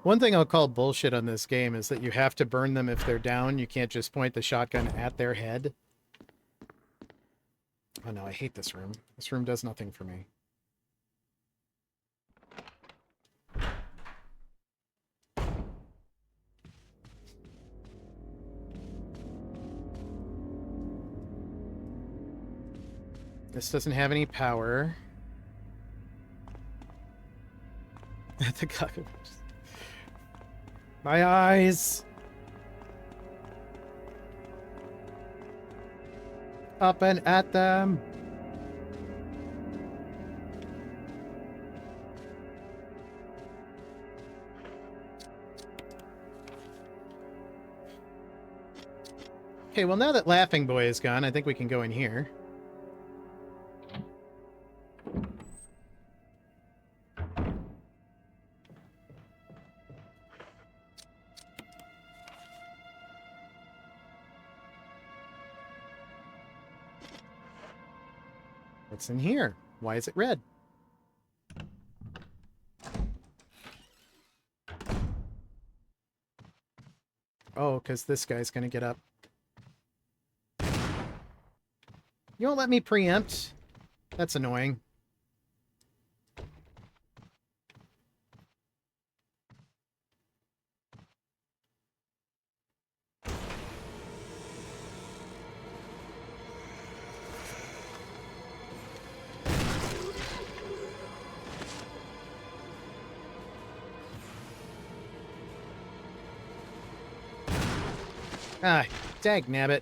One thing I'll call bullshit on this game is that you have to burn them if they're down. You can't just point the shotgun at their head. Oh no, I hate this room. This room does nothing for me. This doesn't have any power. The cockroach. My eyes! Up and at them! Okay, well now that Laughing Boy is gone, I think we can go in here. What's in here? Why is it red? Oh, because this guy's gonna get up. You won't let me preempt? That's annoying. Ah, dagnabbit.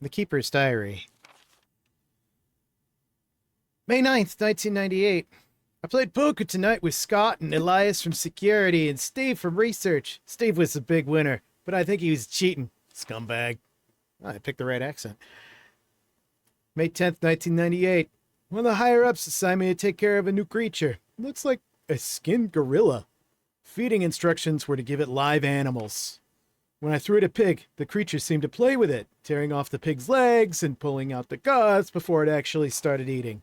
The Keeper's Diary. May 9th, 1998. I played poker tonight with Scott and Elias from security and Steve from research. Steve was the big winner, but I think he was cheating. Scumbag. Oh, I picked the right accent. May 10th, 1998. One of the higher-ups assigned me to take care of a new creature. Looks like a skinned gorilla. Feeding instructions were to give it live animals. When I threw it a pig, the creature seemed to play with it, tearing off the pig's legs and pulling out the guts before it actually started eating.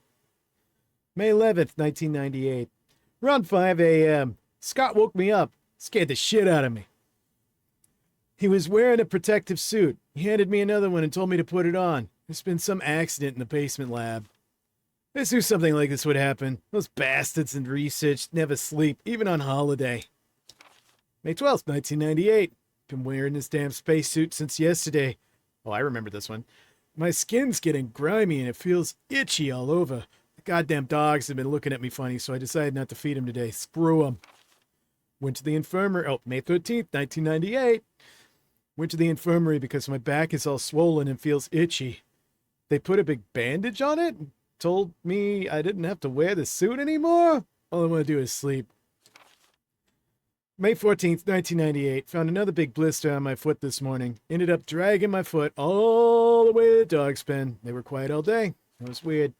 May 11th, 1998. Around 5 a.m., Scott woke me up, scared the shit out of me. He was wearing a protective suit. He handed me another one and told me to put it on. There's been some accident in the basement lab. I knew something like this would happen. Those bastards in research never sleep, even on holiday. May 12th, 1998. Been wearing this damn spacesuit since yesterday. Oh, I remember this one. My skin's getting grimy and it feels itchy all over. The goddamn dogs have been looking at me funny, so I decided not to feed them today. Screw them. Went to the infirmary. Oh, May 13th, 1998. Went to the infirmary because my back is all swollen and feels itchy. They put a big bandage on it and told me I didn't have to wear the suit anymore. All I want to do is sleep. May 14th, 1998. Found another big blister on my foot this morning. Ended up dragging my foot all the way to the dog's pen. They were quiet all day. It was weird.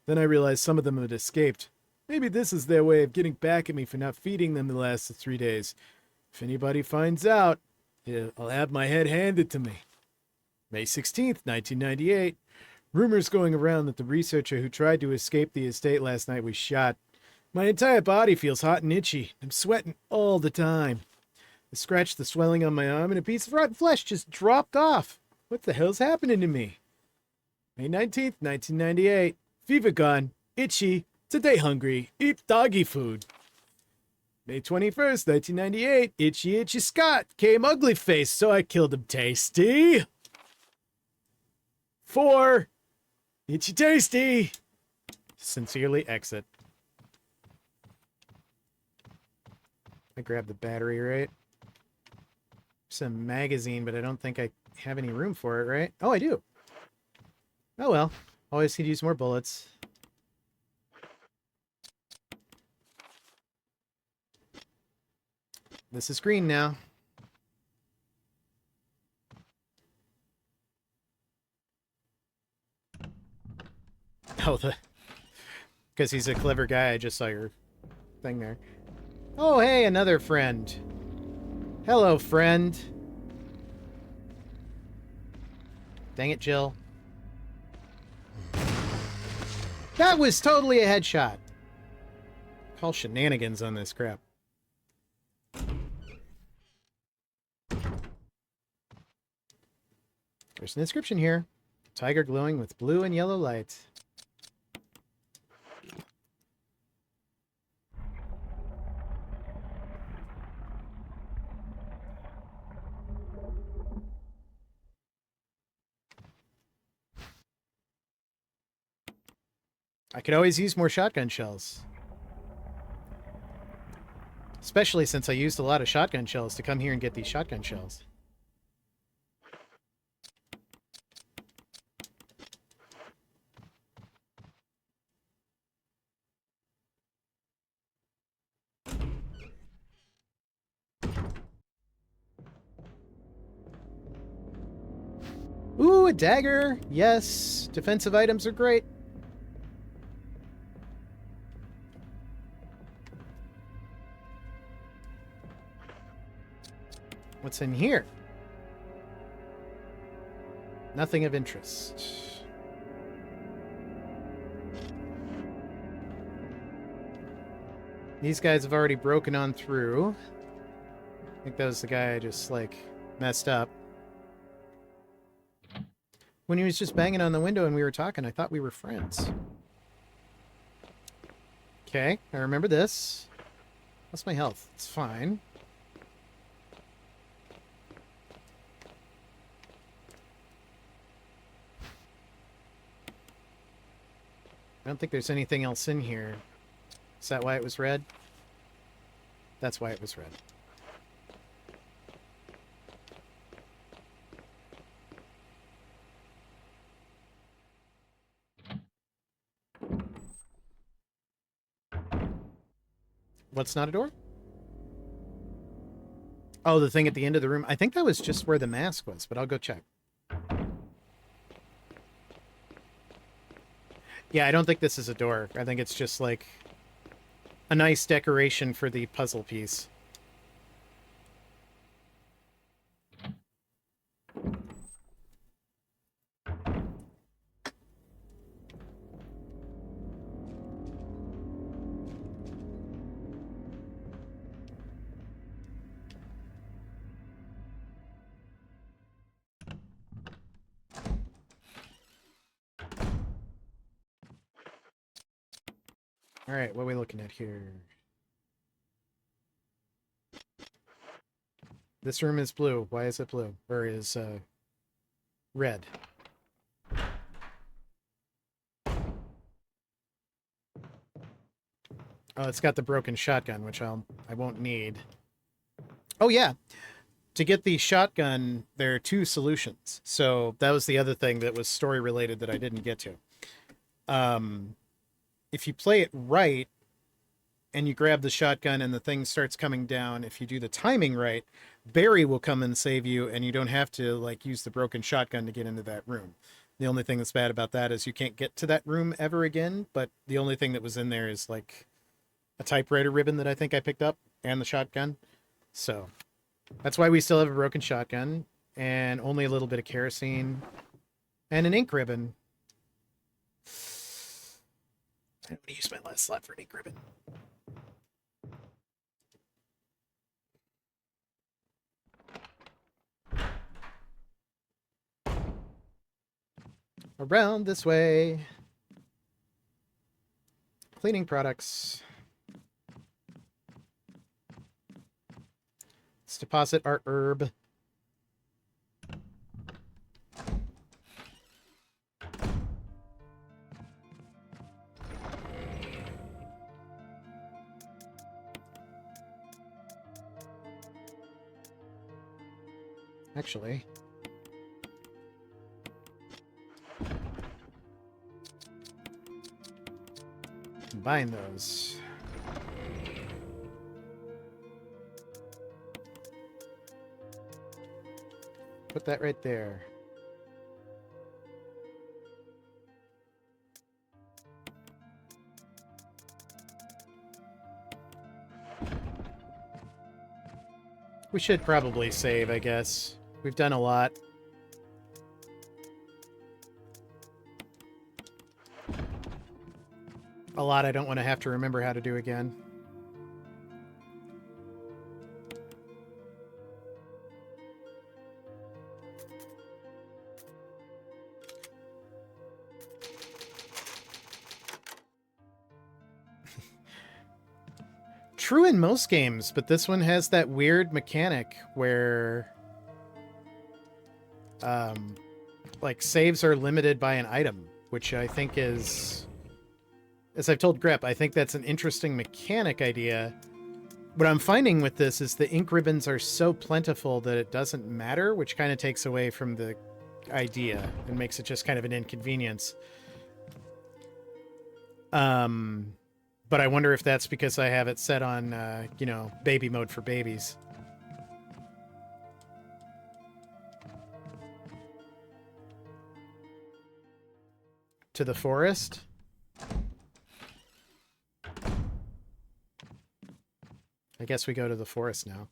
Then I realized some of them had escaped. Maybe this is their way of getting back at me for not feeding them the last 3 days. If anybody finds out, I'll have my head handed to me. May 16th, 1998. Rumors going around that the researcher who tried to escape the estate last night was shot. My entire body feels hot and itchy. I'm sweating all the time. I scratched the swelling on my arm and a piece of rotten flesh just dropped off. What the hell's happening to me? May 19th, 1998. Fever gone. Itchy. Today hungry. Eat doggy food. May 21st, 1998. Itchy Itchy Scott came ugly face, so I killed him tasty. 4. Itchy Tasty. Sincerely, Exit. I grabbed the battery, right? Some magazine, but I don't think I have any room for it, right? Oh, I do. Oh well. Always could use more bullets. This is green now. Oh, because he's a clever guy, I just saw your thing there. Oh, hey, another friend. Hello, friend. Dang it, Jill. That was totally a headshot. Call shenanigans on this crap. There's an inscription here. Tiger glowing with blue and yellow light. I could always use more shotgun shells. Especially since I used a lot of shotgun shells to come here and get these shotgun shells. Ooh, a dagger! Yes, defensive items are great. What's in here? Nothing of interest. These guys have already broken on through. I think that was the guy I just, like, messed up. When he was just banging on the window and we were talking, I thought we were friends. Okay, I remember this. What's my health? It's fine. I don't think there's anything else in here. Is that why it was red? That's why it was red. What's not a door? Oh, the thing at the end of the room. I think that was just where the mask was, but I'll go check. Yeah, I don't think this is a door. I think it's just like a nice decoration for the puzzle piece. All right, what are we looking at here? This room is blue. Why is it blue? Or is red? Oh, it's got the broken shotgun, which I won't need. Oh yeah, to get the shotgun, there are 2 solutions. So that was the other thing that was story related that I didn't get to. If you play it right, and you grab the shotgun and the thing starts coming down, if you do the timing right, Barry will come and save you, and you don't have to like use the broken shotgun to get into that room. The only thing that's bad about that is you can't get to that room ever again, but the only thing that was in there is like a typewriter ribbon that I think I picked up and the shotgun. So that's why we still have a broken shotgun and only a little bit of kerosene and an ink ribbon. I'm going to use my last slot for an ink ribbon. Around this way. Cleaning products. Let's deposit our herb. Actually, combine those. Put that right there. We should probably save, I guess. We've done a lot. A lot I don't want to have to remember how to do again. True in most games, but this one has that weird mechanic where like saves are limited by an item, which I think is, as I've told Grep, I think that's an interesting mechanic idea. What I'm finding with this is the ink ribbons are so plentiful that it doesn't matter, which kind of takes away from the idea and makes it just kind of an inconvenience. But I wonder if that's because I have it set on, you know, baby mode for babies. To the forest? I guess we go to the forest now.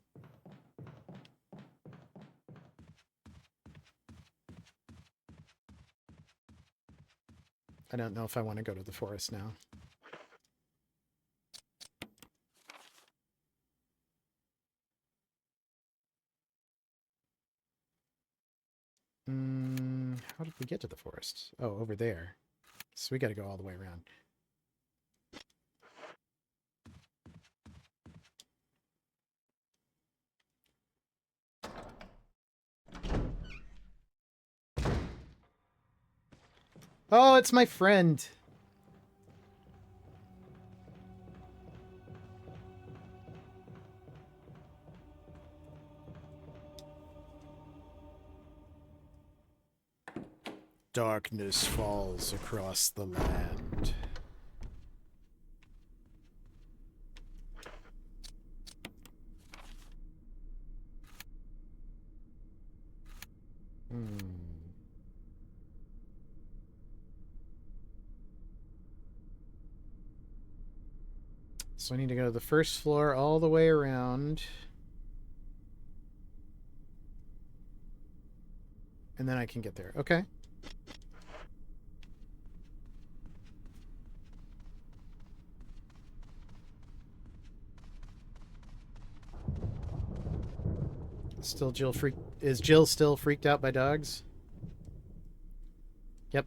I don't know if I want to go to the forest now. How did we get to the forest? Oh, over there. So we got to go all the way around. Oh, it's my friend. Darkness falls across the land. So I need to go to the first floor all the way around. And then I can get there. Okay. Still Jill freaked. Is Jill still freaked out by dogs? Yep.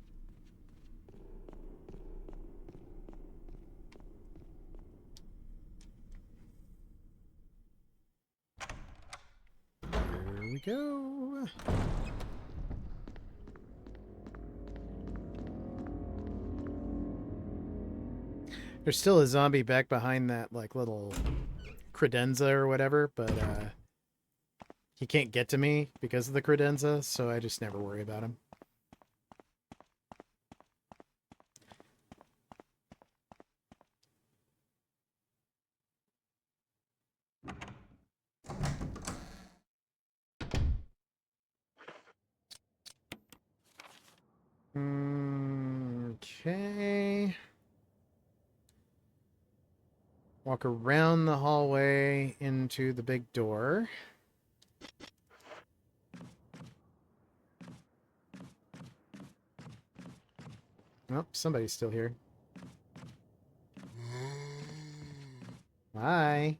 Here we go. There's still a zombie back behind that like little credenza or whatever, but he can't get to me because of the credenza, so I just never worry about him. Okay. Walk around the hallway into the big door. Oh, somebody's still here. Hi.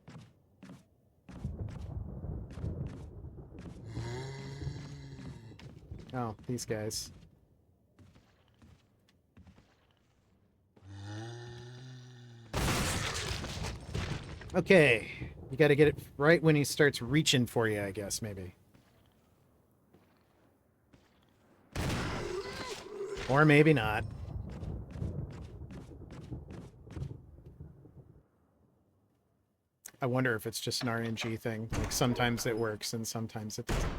Oh, these guys. Okay. You gotta get it right when he starts reaching for you, I guess, maybe. Or maybe not. I wonder if it's just an RNG thing. Like, sometimes it works and sometimes it doesn't.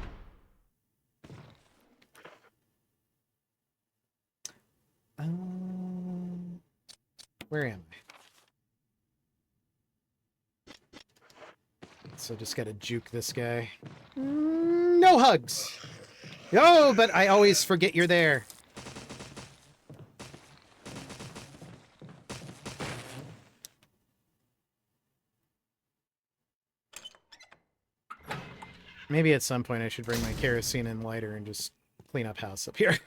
Where am I? So just gotta juke this guy. No hugs! Oh, but I always forget you're there. Maybe at some point I should bring my kerosene and lighter and just clean up house up here.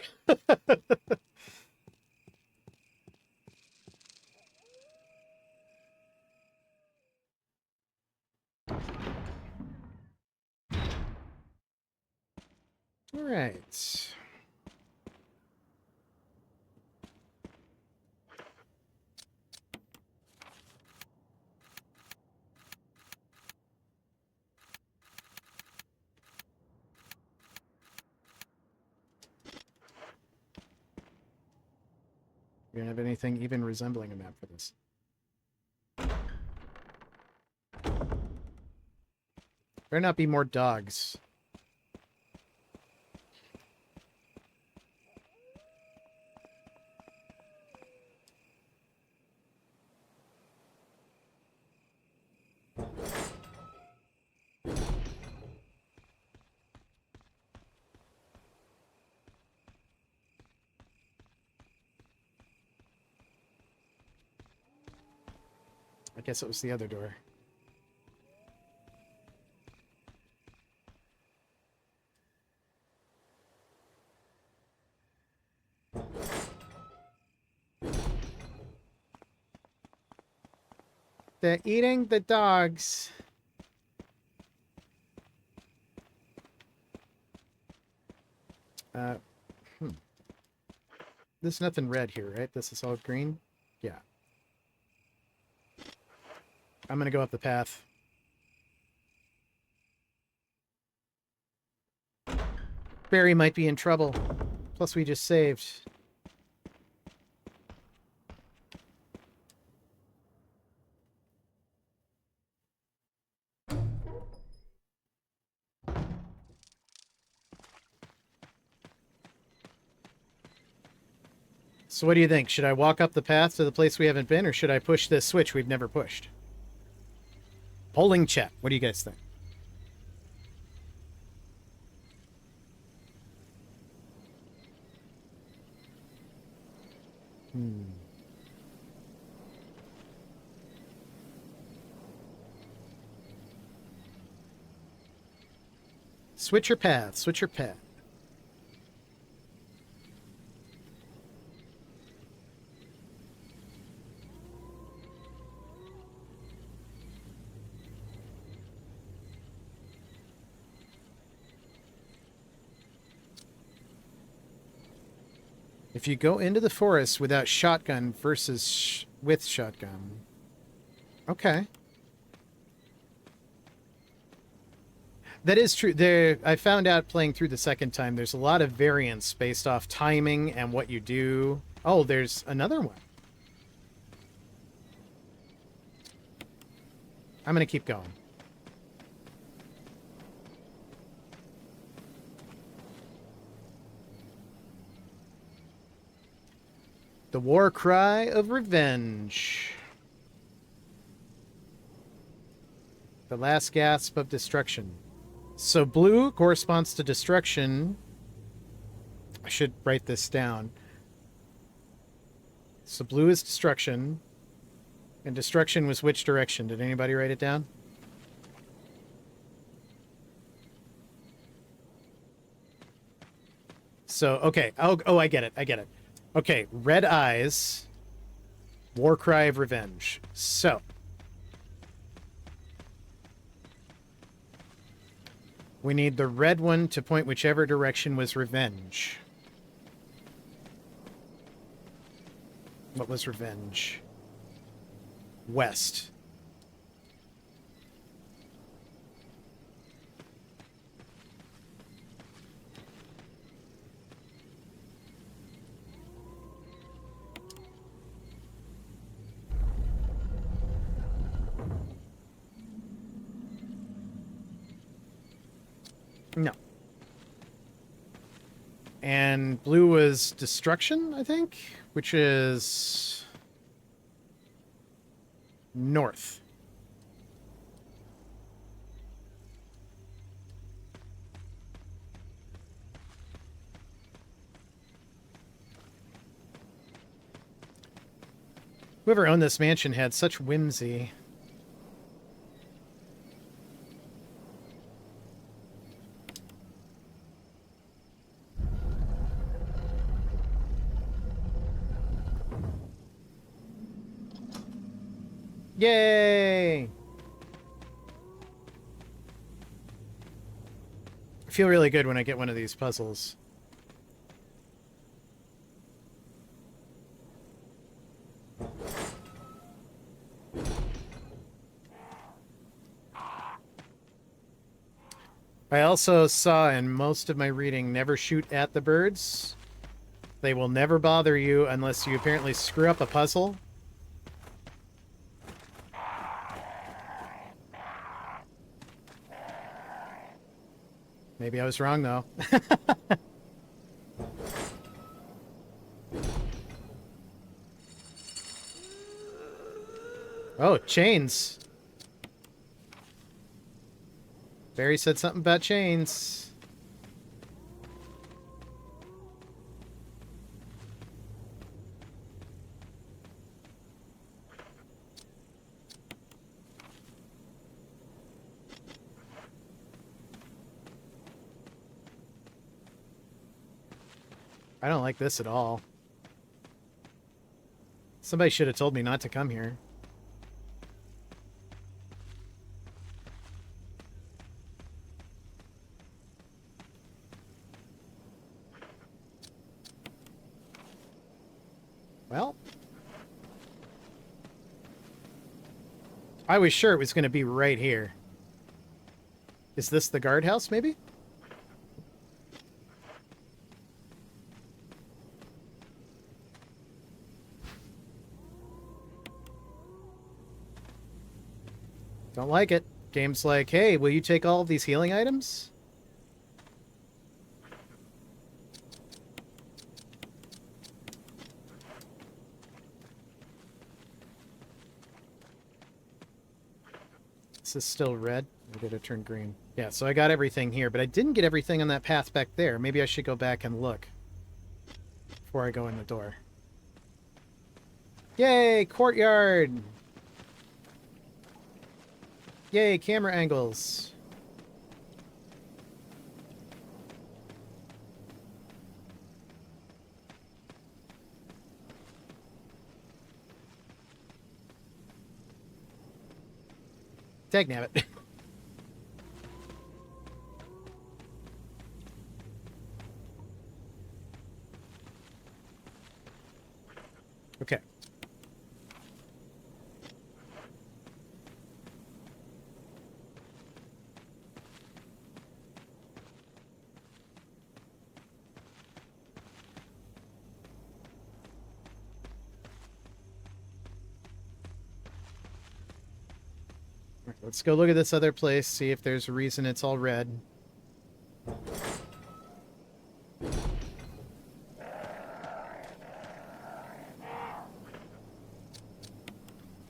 All right. We don't have anything even resembling a map for this. Better not be more dogs. I guess it was the other door. They're eating the dogs. Uh, There's nothing red here, right? This is all green? Yeah. I'm gonna go up the path. Barry might be in trouble. Plus, we just saved. So what do you think? Should I walk up the path to the place we haven't been, or should I push this switch we've never pushed? Polling chat. What do you guys think? Switch your path. Switch your path. If you go into the forest without shotgun versus with shotgun. Okay. That is true. There, I found out playing through the second time, there's a lot of variance based off timing and what you do. Oh, there's another one. I'm going to keep going. The war cry of revenge. The last gasp of destruction. So blue corresponds to destruction. I should write this down. So blue is destruction. And destruction was which direction? Did anybody write it down? So, okay. Oh, I get it. I get it. Okay, red eyes. War cry of revenge. So. We need the red one to point whichever direction was revenge. What was revenge? West. No. And blue was destruction, I think, which is north. Whoever owned this mansion had such whimsy. Yay! I feel really good when I get one of these puzzles. I also saw in most of my reading, never shoot at the birds. They will never bother you unless you apparently screw up a puzzle. Maybe I was wrong, though. Oh, chains. Barry said something about chains. I don't like this at all. Somebody should have told me not to come here. Well, I was sure it was going to be right here. Is this the guardhouse, maybe? Don't like it. Game's like, hey, will you take all of these healing items? This is still red. Or did it turn green? Yeah, so I got everything here, but I didn't get everything on that path back there. Maybe I should go back and look before I go in the door. Yay, courtyard! Yay, camera angles. Dagnabbit. Okay. Let's go look at this other place, see if there's a reason it's all red.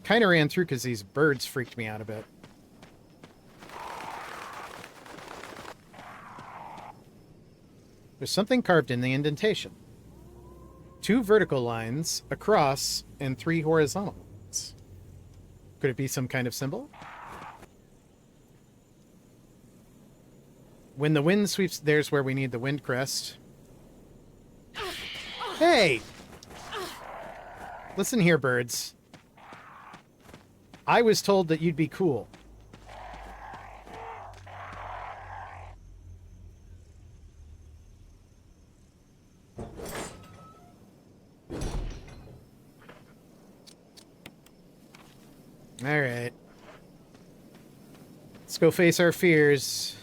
Kind of ran through because these birds freaked me out a bit. There's something carved in the indentation. 2 vertical lines across and 3 horizontal lines. Could it be some kind of symbol? When the wind sweeps... There's where we need the wind crest. Hey! Listen here, birds. I was told that you'd be cool. Alright. Let's go face our fears.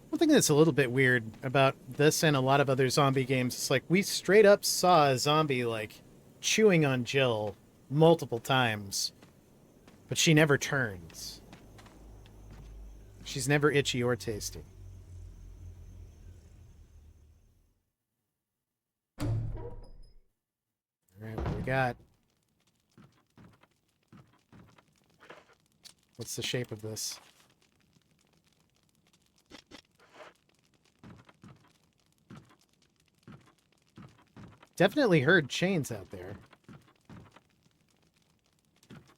One thing that's a little bit weird about this and a lot of other zombie games is like we straight up saw a zombie like chewing on Jill multiple times, but she never turns. She's never itchy or tasty. All right, what do we got? What's the shape of this? Definitely heard chains out there.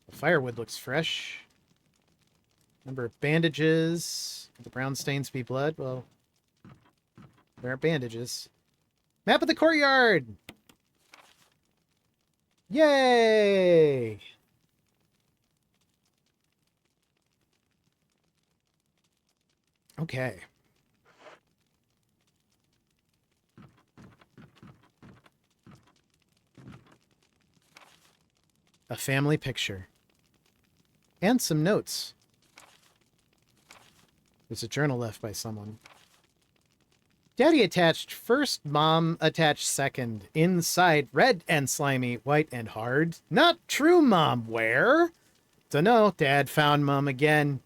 The firewood looks fresh. Number of bandages. Could the brown stains be blood? Well, there are bandages. Map of the courtyard! Yay! Okay. A family picture. And some notes. There's a journal left by someone. Daddy attached first, Mom attached second. Inside, red and slimy, white and hard. Not true, Mom. Where? Dunno. Dad found Mom again.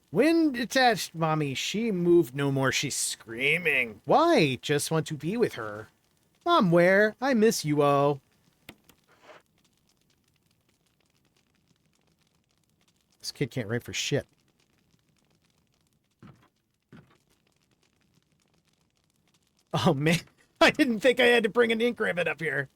When attached, Mommy, she moved no more. She's screaming. Why? Just want to be with her. Mom, where? I miss you, oh. This kid can't write for shit. Oh, man. I didn't think I had to bring an ink ribbon up here.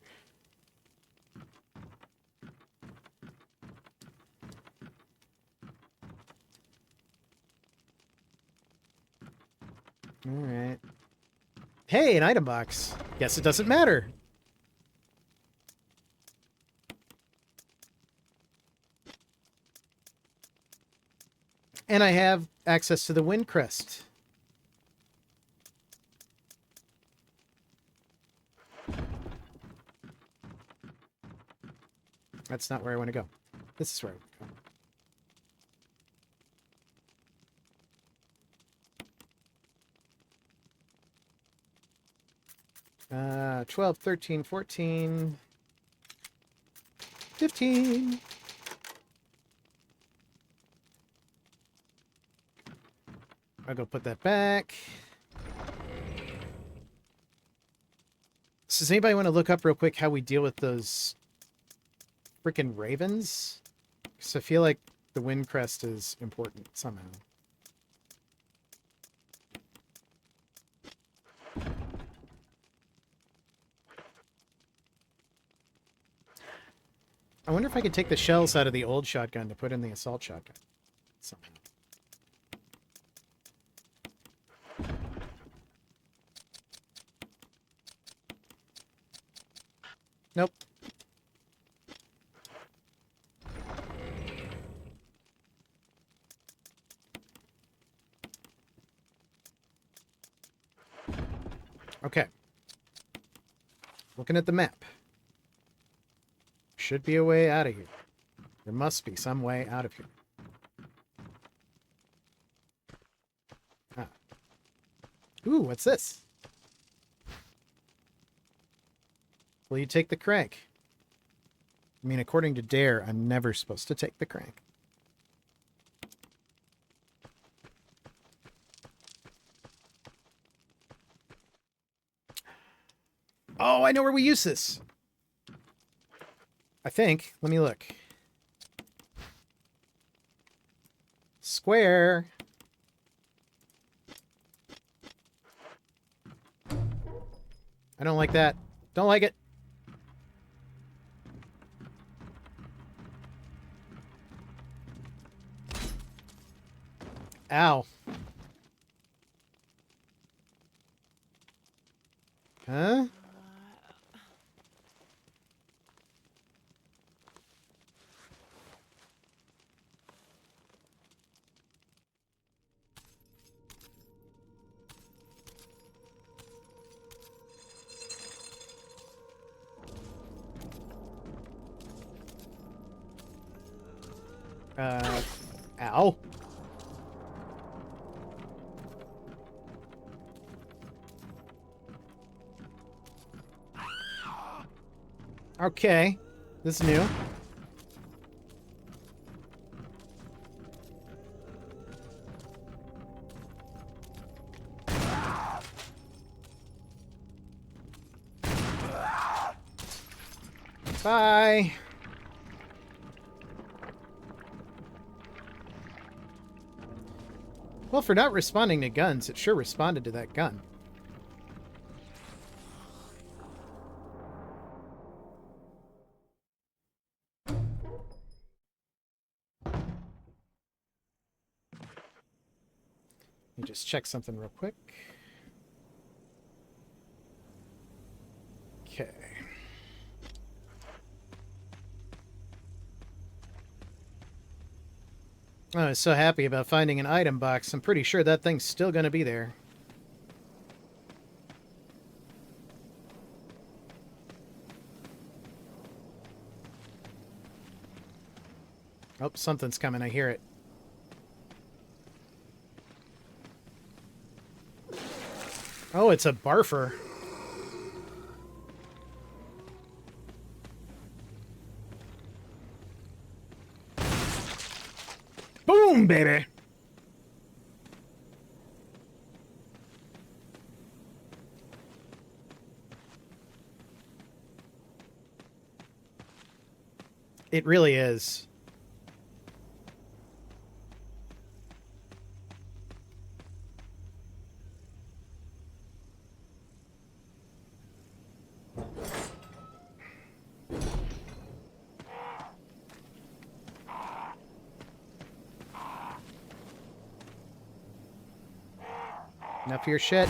All right. Hey, an item box. Guess it doesn't matter. And I have access to the wind crest. That's not where I want to go. This is where I want to go. 12, 13, 14, 15. I'll go put that back. So does anybody want to look up real quick how we deal with those freaking ravens? Because I feel like the wind crest is important somehow. I wonder if I could take the shells out of the old shotgun to put in the assault shotgun somehow. Nope. Okay. Looking at the map. Should be a way out of here. There must be some way out of here. Ah. Ooh, what's this? Will you take the crank? I mean, according to Dare, I'm never supposed to take the crank. I know where we use this. I think. Let me look. Square. I don't like that. Don't like it. Ow. Huh? Ow. Okay. This is new. Bye. Well, for not responding to guns, it sure responded to that gun. Let me just check something real quick. Okay. I was so happy about finding an item box. I'm pretty sure that thing's still going to be there. Oh, something's coming. I hear it. Oh, it's a barfer. Boom, baby! It really is. Enough of your shit.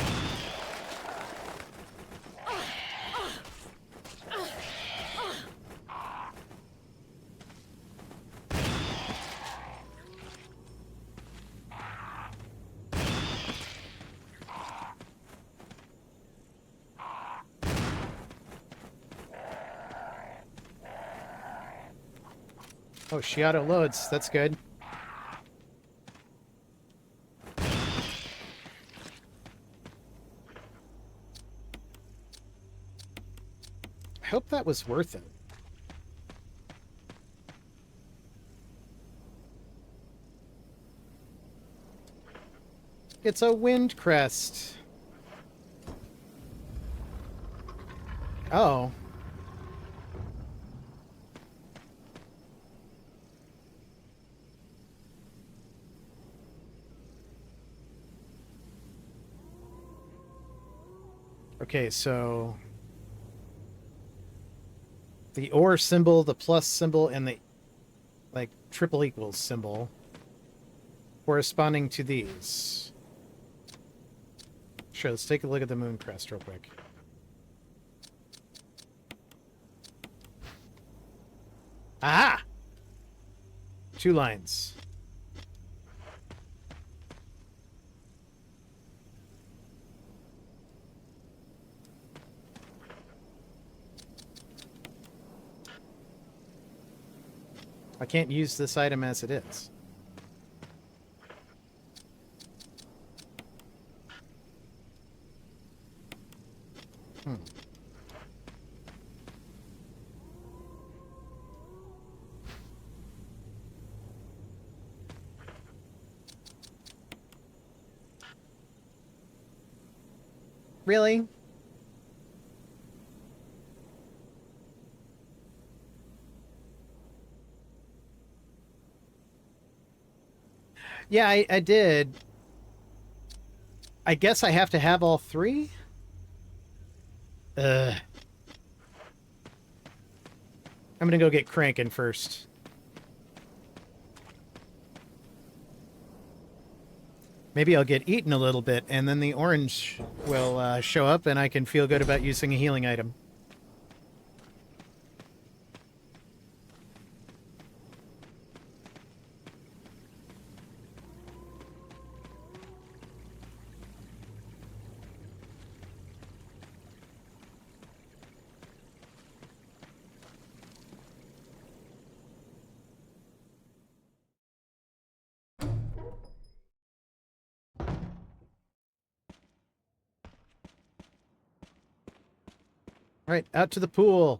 Oh, she auto loads. That's good. I hope that was worth it. It's a wind crest. Oh. Okay, so the or symbol, the plus symbol, and the like triple equals symbol corresponding to these. Sure, let's take a look at the moon crest real quick. Aha! 2 lines. I can't use this item as it is. Really? Yeah, I did. I guess I have to have all three? Ugh. I'm gonna go get cranking first. Maybe I'll get eaten a little bit, and then the orange will show up, and I can feel good about using a healing item. All right, out to the pool.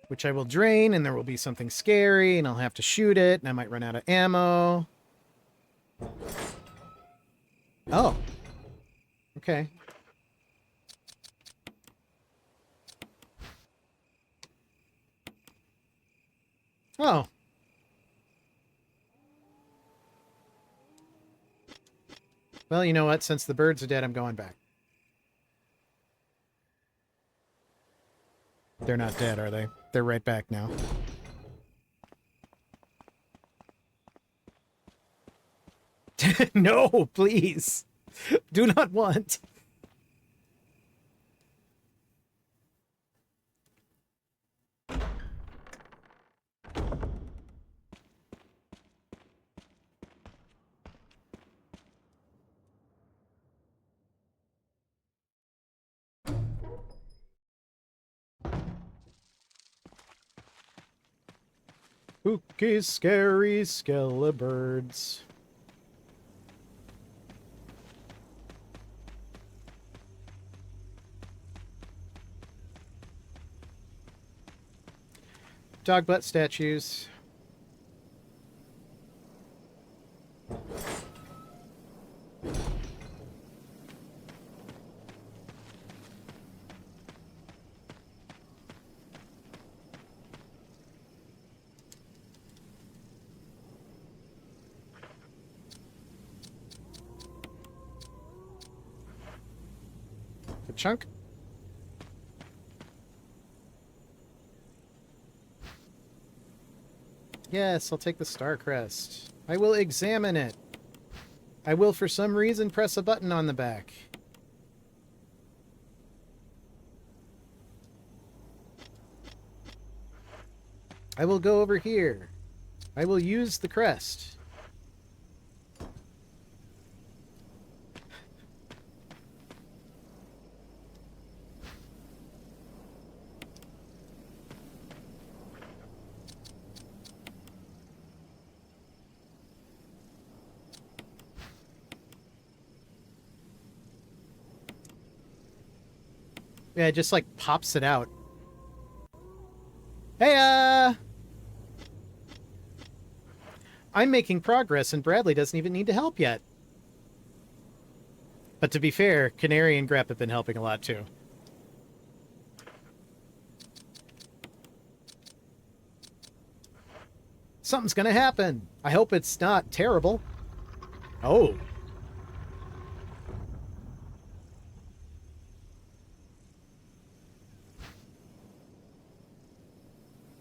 Which I will drain, and there will be something scary, and I'll have to shoot it, and I might run out of ammo. Oh. Okay. Oh. Well, you know what? Since the birds are dead, I'm going back. They're not dead, are they? They're right back now. No, please. Do not want. Spooky, scary skelebirds. Dog butt statues. A chunk. Yes, I'll take the star crest. I will examine it. I will, for some reason, press a button on the back. I will go over here. I will use the crest. Yeah, it just like pops it out. Hey, I'm making progress and Bradley doesn't even need to help yet. But to be fair, Canary and Grep have been helping a lot too. Something's gonna happen. I hope it's not terrible. Oh.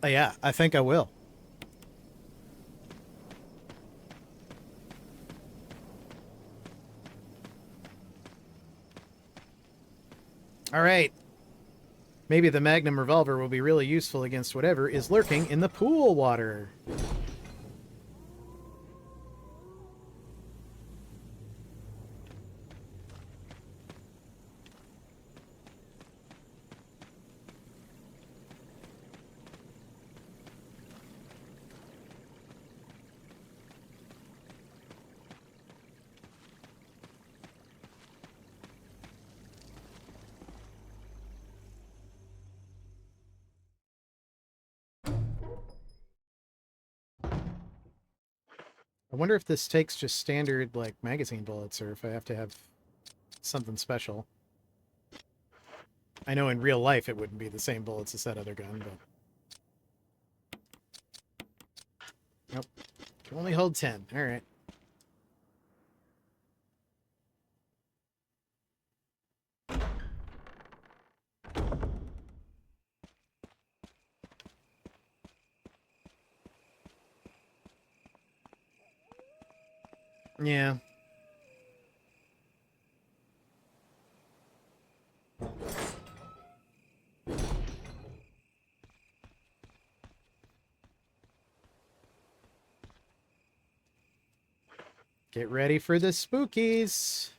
Yeah, I think I will. All right. Maybe the Magnum revolver will be really useful against whatever is lurking in the pool water. I wonder if this takes just standard, like, magazine bullets, or if I have to have something special. I know in real life it wouldn't be the same bullets as that other gun, but... Nope. Can only hold 10. Alright. Yeah. Get ready for the spookies.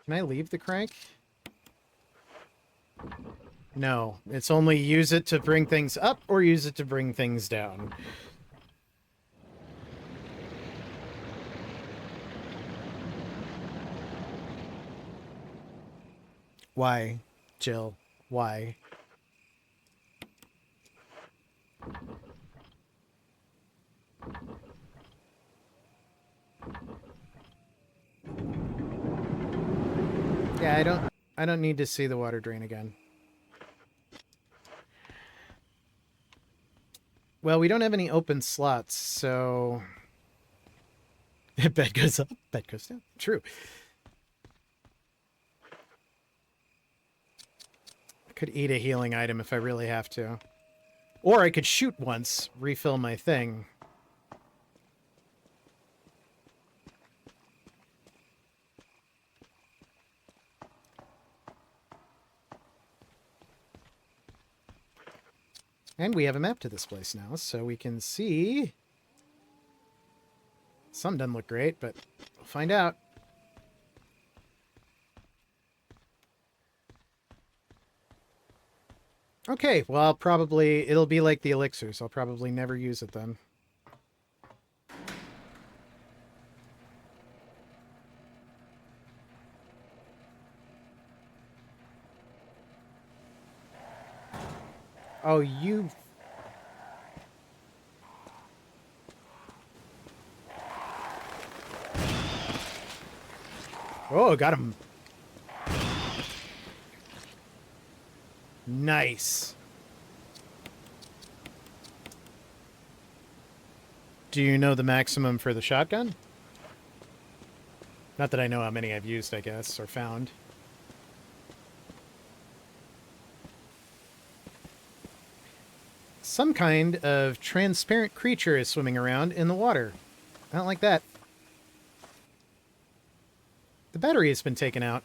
Can I leave the crank? No, it's only use it to bring things up or use it to bring things down. Why, Jill? Why? Yeah, I don't need to see the water drain again. Well, we don't have any open slots, so... Bed goes up, bed goes down. True. I could eat a healing item if I really have to. Or I could shoot once, refill my thing. And we have a map to this place now, so we can see... Some doesn't look great, but we'll find out. Okay, well, it'll be like the elixir, so I'll probably never use it then. Oh, you... Oh, got him. Nice. Do you know the maximum for the shotgun? Not that I know how many I've used, I guess, or found. Some kind of transparent creature is swimming around in the water. I don't like that. The battery has been taken out.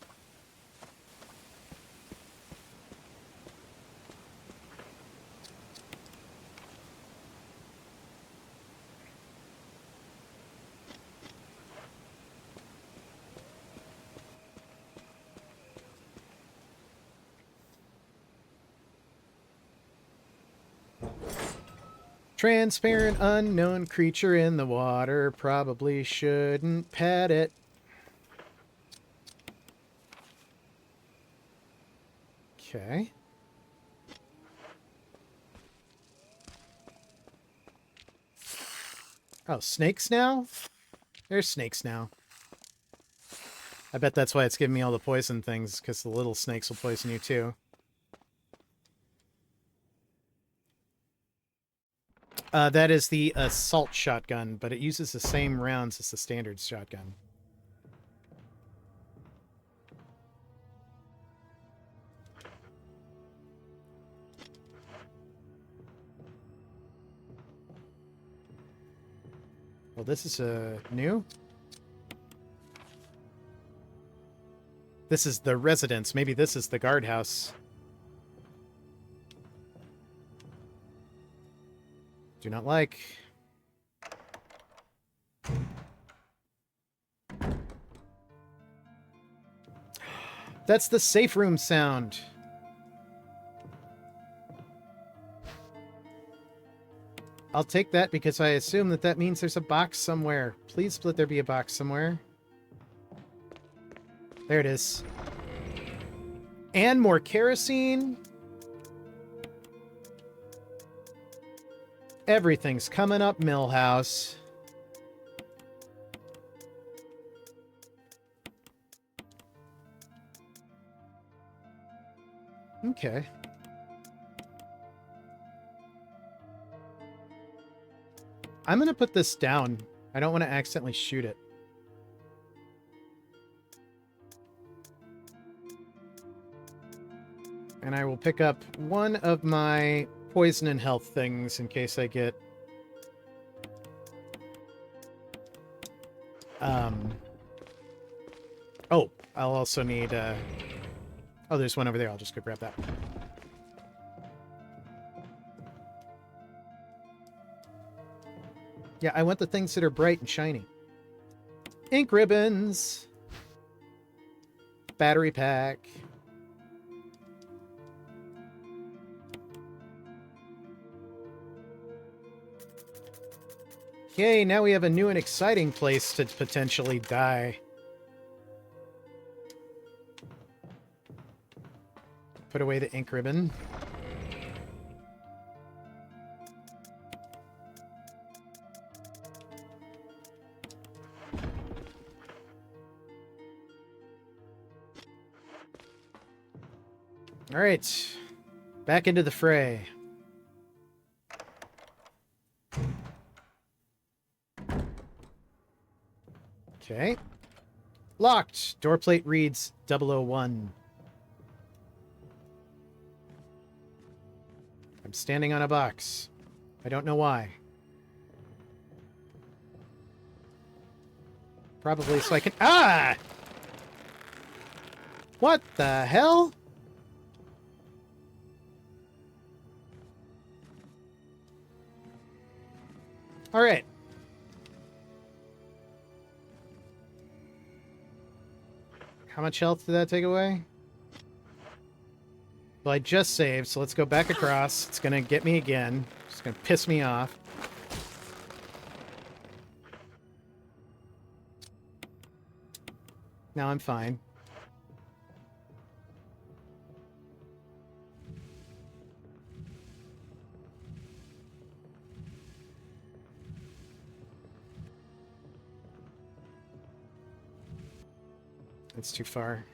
Transparent unknown creature in the water. Probably shouldn't pet it. Okay. Oh, snakes now? There's snakes now. I bet that's why it's giving me all the poison things, because the little snakes will poison you too. That is the assault shotgun, but it uses the same rounds as the standard shotgun. Well, this is new. This is the residence. Maybe this is the guardhouse. Do not like. That's the safe room sound. I'll take that because I assume that that means there's a box somewhere. Please let there be a box somewhere. There it is. And more kerosene. Everything's coming up, Millhouse. Okay. I'm going to put this down. I don't want to accidentally shoot it. And I will pick up one of my poison and health things in case I get... Oh, I'll also need... Oh, there's one over there. I'll just go grab that. Yeah, I want the things that are bright and shiny. Ink ribbons. Battery pack. Yay, now we have a new and exciting place to potentially die. Put away the ink ribbon. All right, back into the fray. Okay. Locked. Door plate reads 001. I'm standing on a box. I don't know why. Probably so I can... Ah! What the hell? All right. How much health did that take away? Well, I just saved, so let's go back across. It's going to get me again. It's going to piss me off. Now I'm fine. That's too far.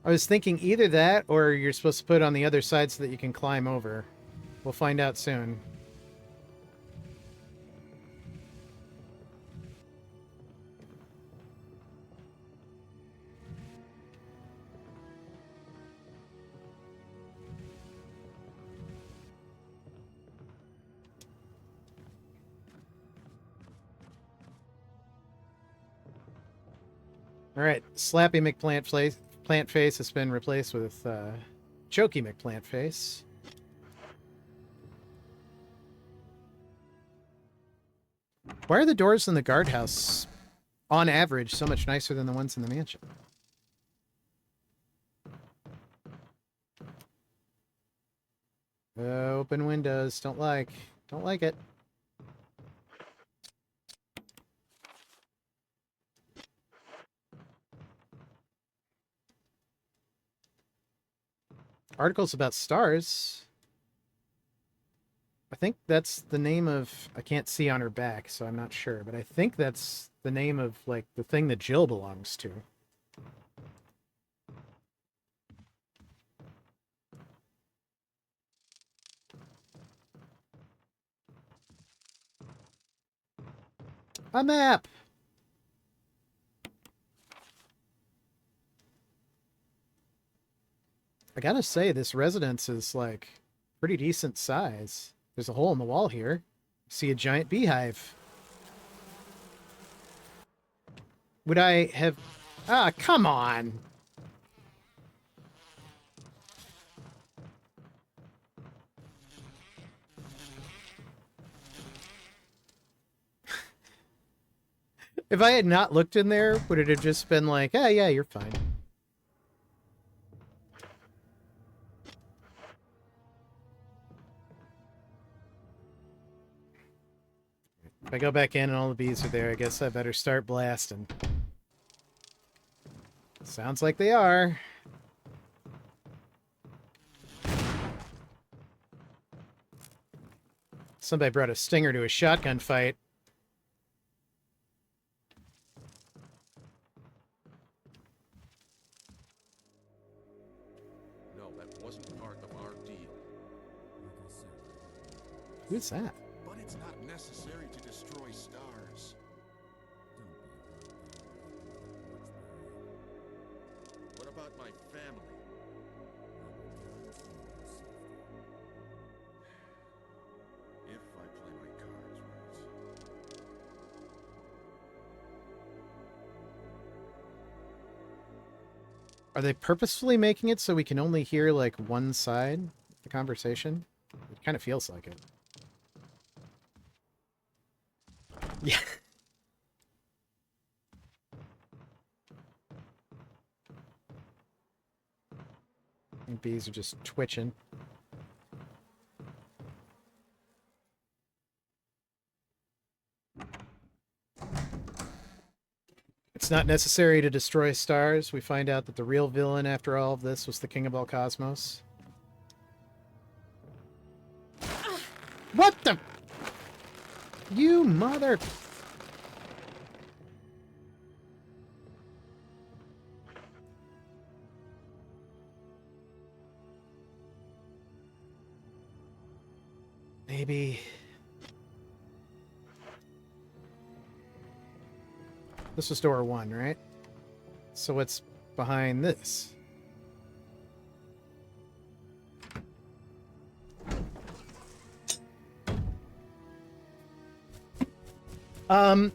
I was thinking either that or you're supposed to put it on the other side so that you can climb over. We'll find out soon. All right, Slappy Plant Face has been replaced with Chokey McPlant Face. Why are the doors in the guardhouse, on average, so much nicer than the ones in the mansion? Open windows. Don't like it. Articles about stars. I think that's the name of... I can't see on her back, so I'm not sure. But I think that's the name of, like, the thing that Jill belongs to. A map! I gotta say, this residence is, like, pretty decent size. There's a hole in the wall here. See a giant beehive. Would I have... Ah, come on! If I had not looked in there, would it have just been like, ah, yeah, you're fine. If I go back in and all the bees are there, I guess I better start blasting. Sounds like they are. Somebody brought a stinger to a shotgun fight. No, that wasn't part of our deal. Who's that? But it's not necessary to destroy stars. What about my family? If I play my cards right. Are they purposefully making it so we can only hear, like, one side of the conversation? It kind of feels like it. Yeah. And bees are just twitching. It's not necessary to destroy stars. We find out that the real villain after all of this was the King of all Cosmos. What the? You mother... Maybe... This was door 1, right? So what's behind this?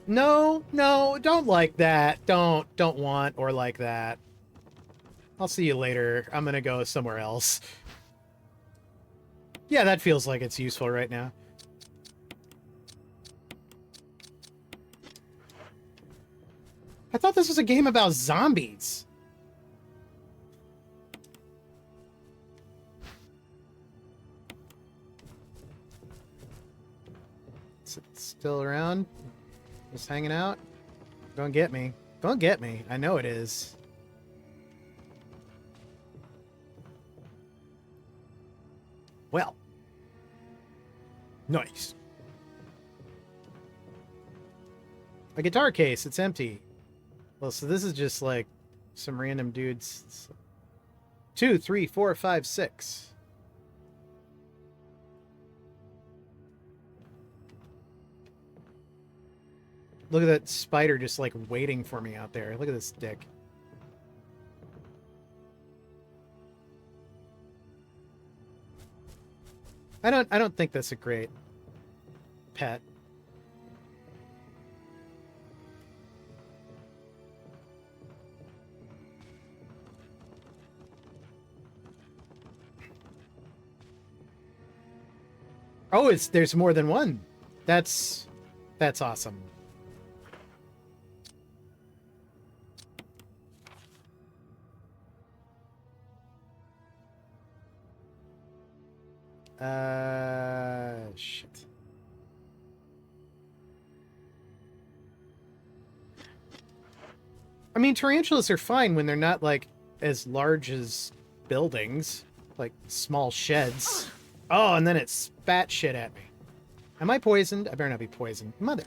No, don't like that. Don't want or like that. I'll see you later. I'm gonna go somewhere else. Yeah, that feels like it's useful right now. I thought this was a game about zombies. Is it still around? Just hanging out? Don't get me. Don't get me. I know it is. Well. Nice. A guitar case. It's empty. Well, so this is just like some random dudes. 2, 3, 4, 5, 6. Look at that spider just like waiting for me out there. Look at this dick. I don't think that's a great pet. Oh, there's more than one. That's awesome. Shit. I mean, tarantulas are fine when they're not, like, as large as buildings. Like, small sheds. Oh, and then it spat shit at me. Am I poisoned? I better not be poisoned. Mother.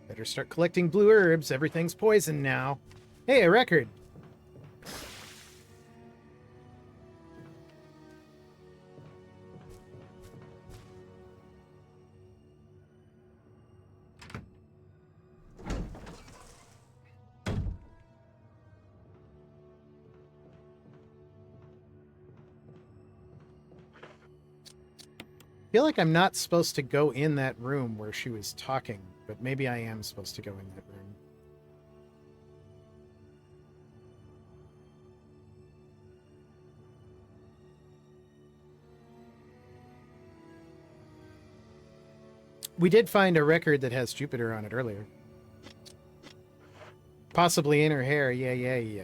Better start collecting blue herbs. Everything's poisoned now. Hey, a record. I feel like I'm not supposed to go in that room where she was talking, but maybe I am supposed to go in that room. We did find a record that has Jupiter on it earlier. Possibly in her hair. Yeah.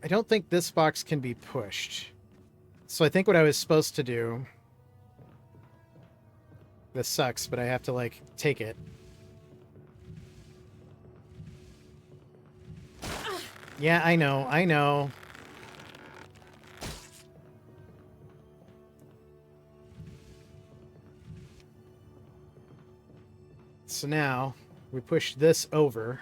I don't think this box can be pushed. So I think what I was supposed to do... This sucks, but I have to, like, take it. Yeah, I know. So now, we push this over.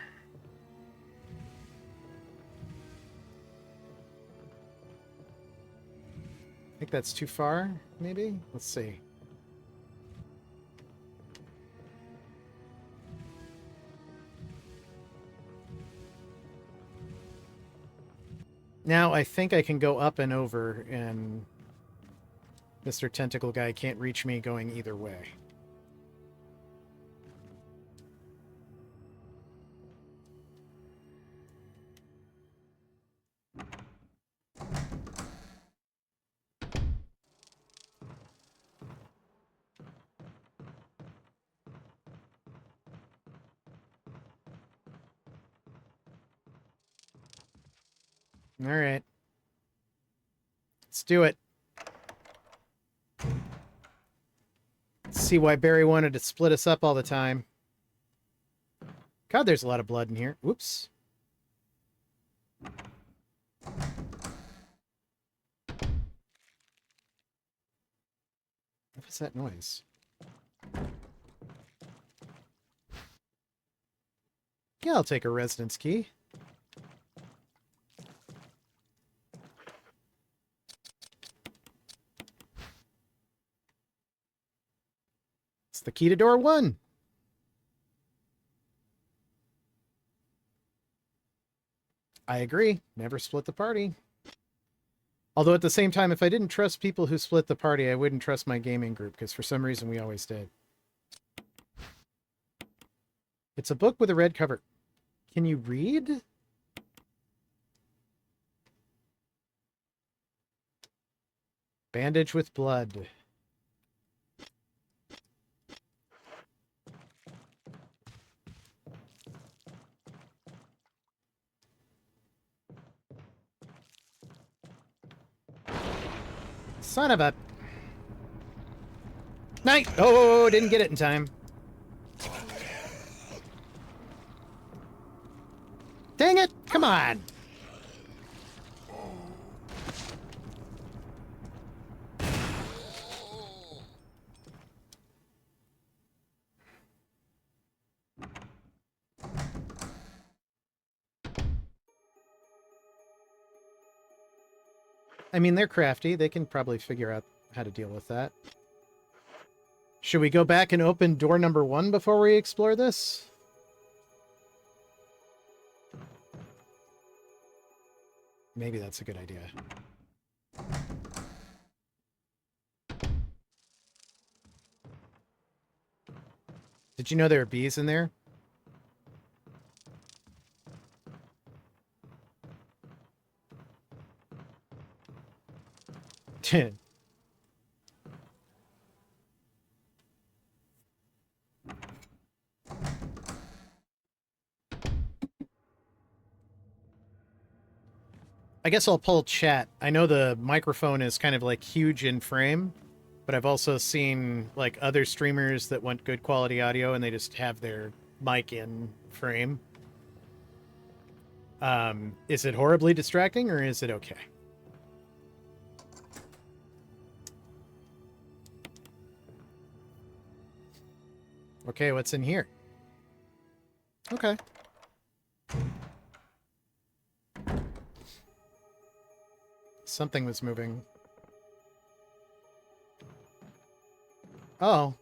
I think that's too far, maybe? Let's see. Now I think I can go up and over, and Mr. Tentacle Guy can't reach me going either way. All right. Let's do it. Let's see why Barry wanted to split us up all the time. God, there's a lot of blood in here. Whoops. What was that noise? Yeah, I'll take a residence key. It's the key to door 1. I agree. Never split the party. Although at the same time, if I didn't trust people who split the party, I wouldn't trust my gaming group, because for some reason we always did. It's a book with a red cover. Can you read? Bandage with blood. Son of a... Night! Oh, didn't get it in time. Dang it! Come on! I mean, they're crafty. They can probably figure out how to deal with that. Should we go back and open door number 1 before we explore this? Maybe that's a good idea. Did you know there are bees in there? I guess I'll pull chat. I know the microphone is kind of like huge in frame, but I've also seen like other streamers that want good quality audio and they just have their mic in frame. Is it horribly distracting or is it okay? Okay, what's in here? Okay. Something was moving. Oh.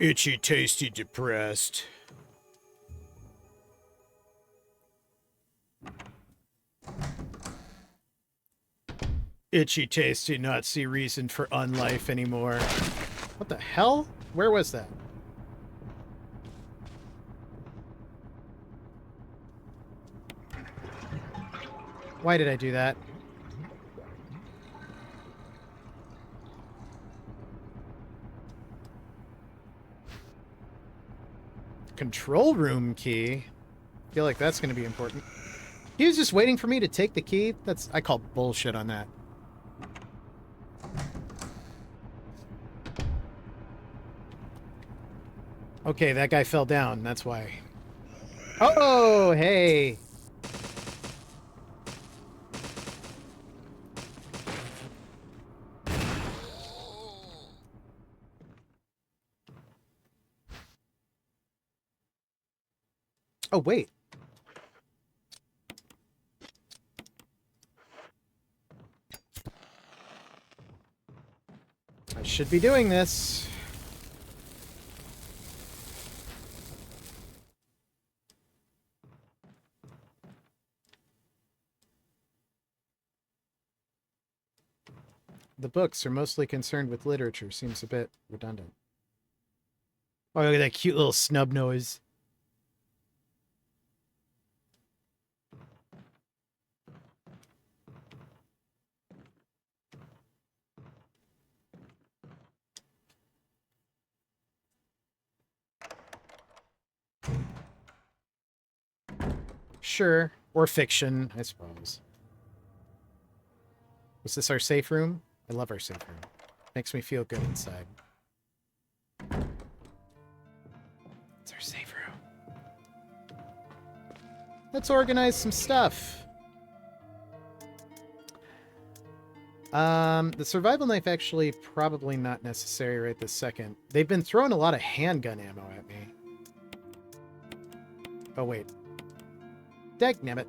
Itchy, tasty, depressed. Itchy taste do not see reason for unlife anymore. What the hell? Where was that? Why did I do that? Control room key? I feel like that's going to be important. He was just waiting for me to take the key? I call bullshit on that. Okay, that guy fell down. That's why. Oh, hey. Oh, wait. I should be doing this. The books are mostly concerned with literature. Seems a bit redundant. Oh, look at that cute little snub nose. Sure. Or fiction, I suppose. Was this our safe room? I love our safe room. Makes me feel good inside. It's our safe room. Let's organize some stuff. The survival knife actually probably not necessary right this second. They've been throwing a lot of handgun ammo at me. Oh, wait. Dagnabbit.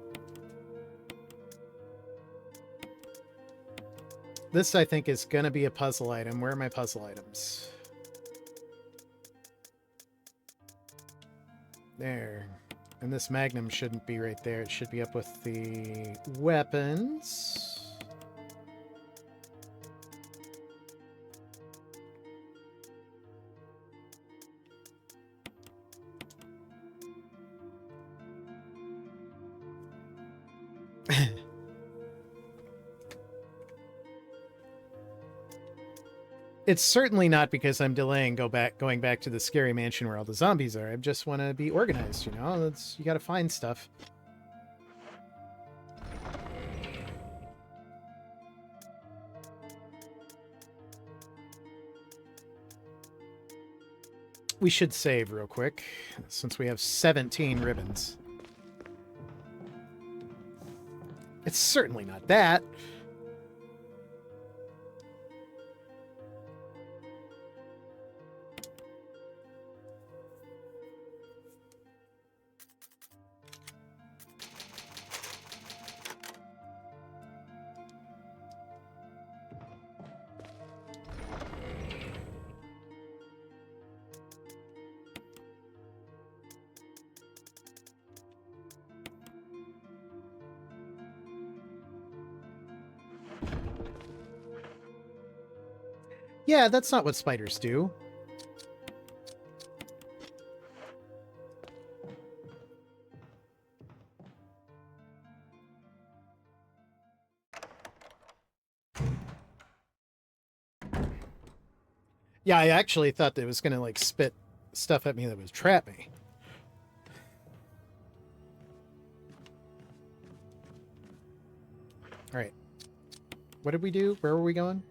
This, I think, is going to be a puzzle item. Where are my puzzle items? There. And this Magnum shouldn't be right there. It should be up with the weapons. It's certainly not because I'm delaying going back to the scary mansion where all the zombies are. I just want to be organized, you know? You got to find stuff. We should save real quick, since we have 17 ribbons. It's certainly not that. Yeah, that's not what spiders do. Yeah, I actually thought that it was going to, like, spit stuff at me that would trap me. Alright. What did we do? Where were we going?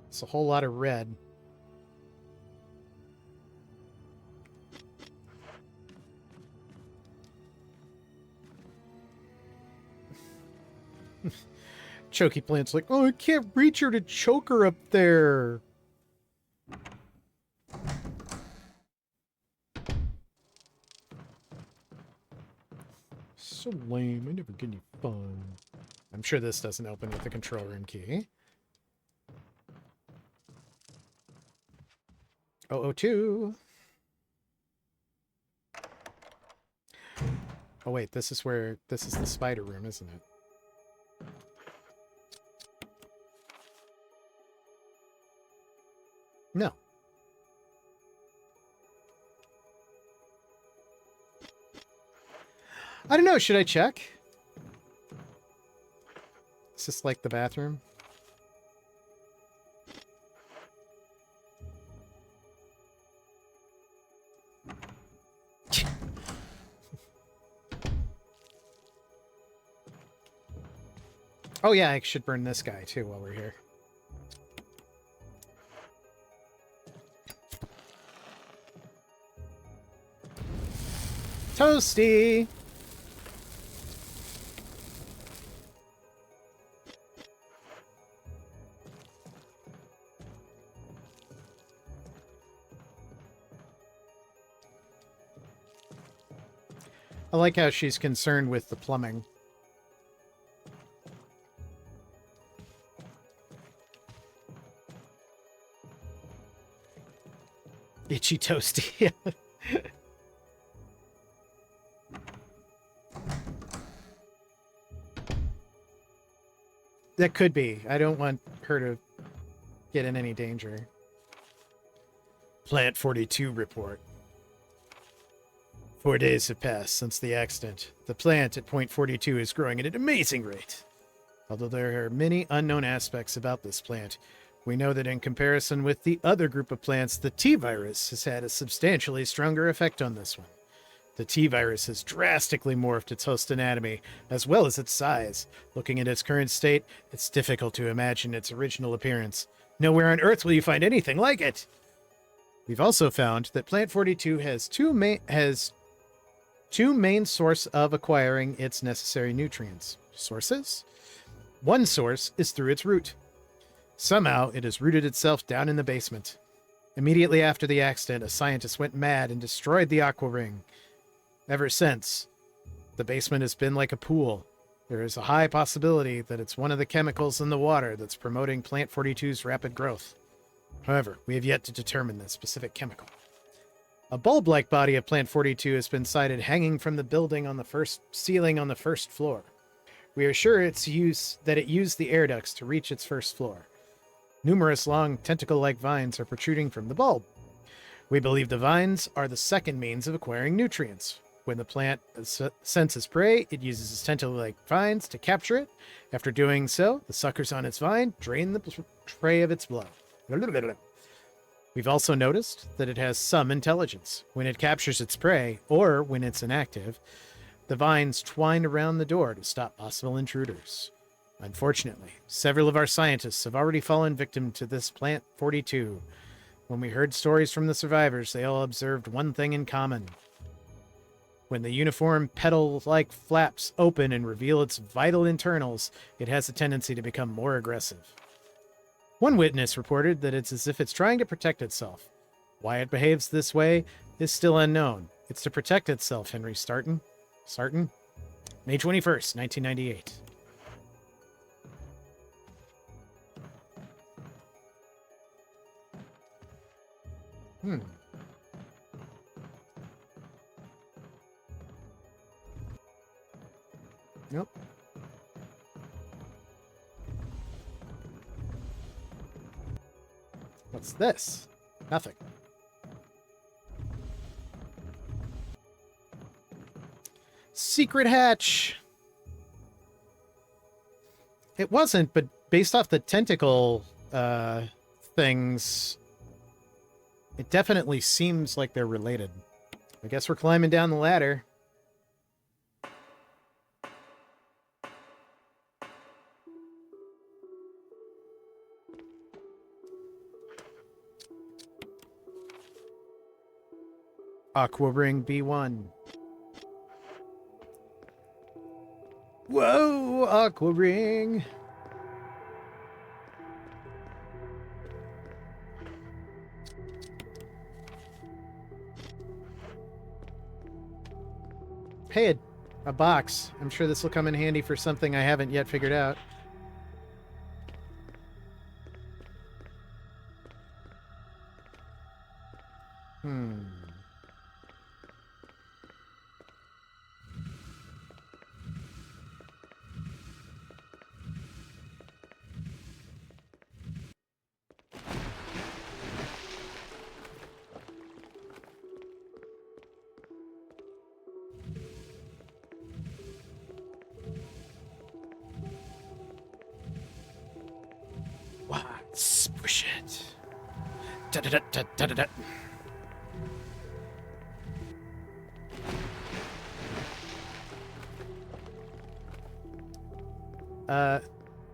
It's a whole lot of red. Chokey plant's like, oh, I can't reach her to choke her up there. So lame. I never get any fun. I'm sure this doesn't open with the control room key. 002. Oh wait, this is the spider room, isn't it? No. I don't know, should I check? Is this like the bathroom? Oh yeah, I should burn this guy too while we're here. Toasty! I like how she's concerned with the plumbing. Itchy Toasty. That could be. I don't want her to get in any danger. Plant 42 report. 4 days have passed since the accident. The plant at point 42 is growing at an amazing rate. Although there are many unknown aspects about this plant, we know that in comparison with the other group of plants, the T-virus has had a substantially stronger effect on this one. The T-virus has drastically morphed its host anatomy, as well as its size. Looking at its current state, it's difficult to imagine its original appearance. Nowhere on Earth will you find anything like it! We've also found that Plant 42 has two main sources of acquiring its necessary nutrients. Sources? One source is through its root. Somehow, it has rooted itself down in the basement. Immediately after the accident, a scientist went mad and destroyed the Aqua Ring. Ever since, the basement has been like a pool. There is a high possibility that it's one of the chemicals in the water that's promoting Plant 42's rapid growth. However, we have yet to determine the specific chemical. A bulb-like body of Plant 42 has been sighted hanging from the building on the ceiling on the first floor. We are sure that it used the air ducts to reach its first floor. Numerous long tentacle-like vines are protruding from the bulb. We believe the vines are the second means of acquiring nutrients. When the plant senses prey, it uses its tentacle-like vines to capture it. After doing so, the suckers on its vine drain the prey of its blood. We've also noticed that it has some intelligence. When it captures its prey, or when it's inactive, the vines twine around the door to stop possible intruders. Unfortunately, several of our scientists have already fallen victim to this Plant 42. When we heard stories from the survivors, they all observed one thing in common. When the uniform petal-like flaps open and reveal its vital internals, it has a tendency to become more aggressive. One witness reported that it's as if it's trying to protect itself. Why it behaves this way is still unknown. It's to protect itself, Henry Sarton. May 21st, 1998. Nope. What's this? Nothing. Secret hatch! It wasn't, but based off the tentacle things, it definitely seems like they're related. I guess we're climbing down the ladder. Aqua Ring B1. Whoa, Aqua Ring! Hey, a box. I'm sure this will come in handy for something I haven't yet figured out.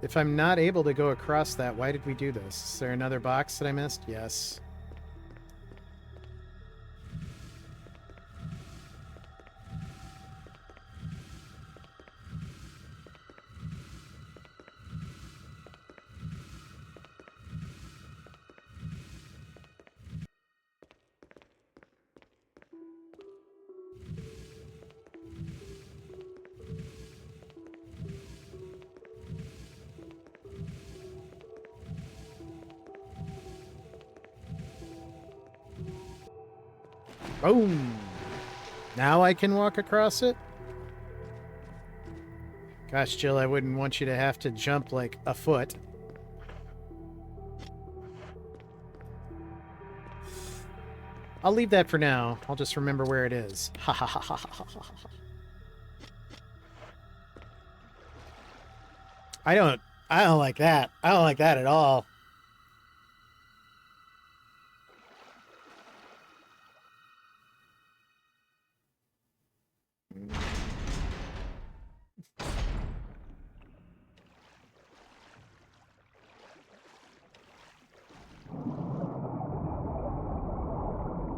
If I'm not able to go across that, why did we do this? Is there another box that I missed? Yes. Boom! Now I can walk across it? Gosh, Jill, I wouldn't want you to have to jump like a foot. I'll leave that for now. I'll just remember where it is. Ha ha ha ha ha ha ha. I don't like that. I don't like that at all.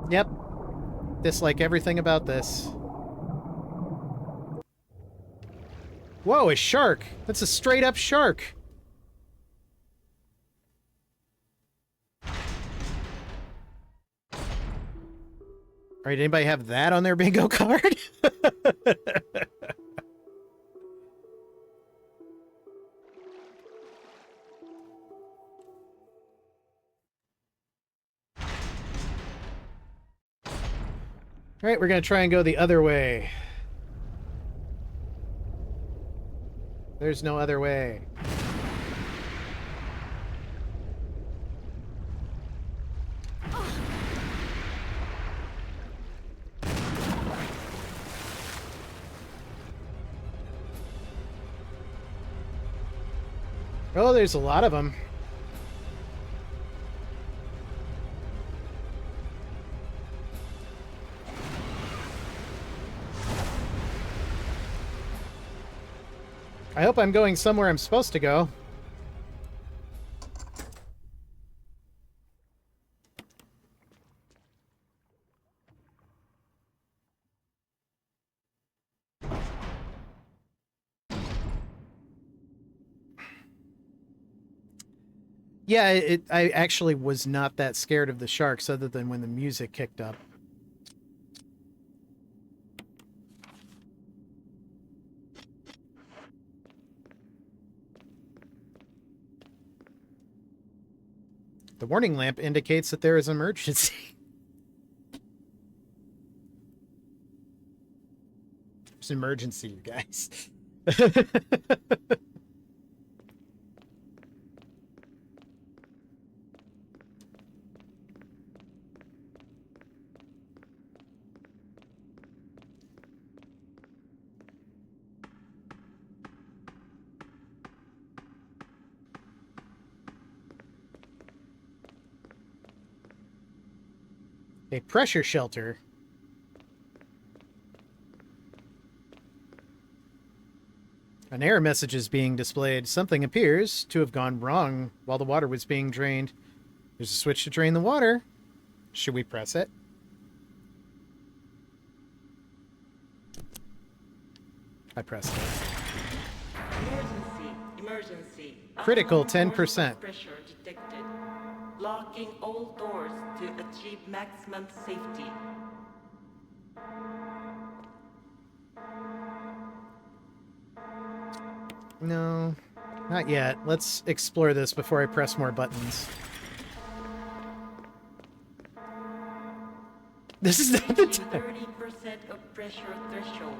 Yep. Dislike everything about this. Whoa, a shark! That's a straight up shark! Alright, anybody have that on their bingo card? Alright, we're gonna try and go the other way. There's no other way. Oh, there's a lot of them. I hope I'm going somewhere I'm supposed to go. Yeah, I actually was not that scared of the sharks other than when the music kicked up. The warning lamp indicates that there is an emergency. There's an emergency, you guys. A pressure shelter. An error message is being displayed. Something appears to have gone wrong while the water was being drained. There's a switch to drain the water. Should we press it? I pressed it. Emergency. Critical, Unknown 10%. source of pressure detected. Locking all doors to achieve maximum safety. No, not yet. Let's explore this before I press more buttons. This is not the time. 30% of pressure threshold.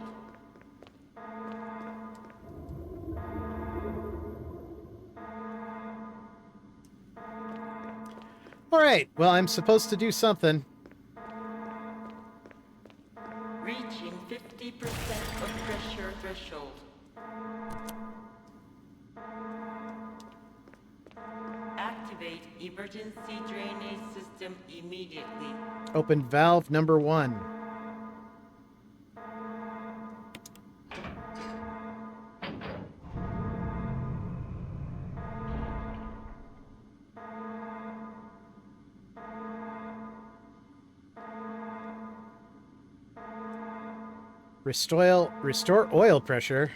Alright, well, I'm supposed to do something. Reaching 50% of pressure threshold. Activate emergency drainage system immediately. Open valve number 1. Restore oil pressure.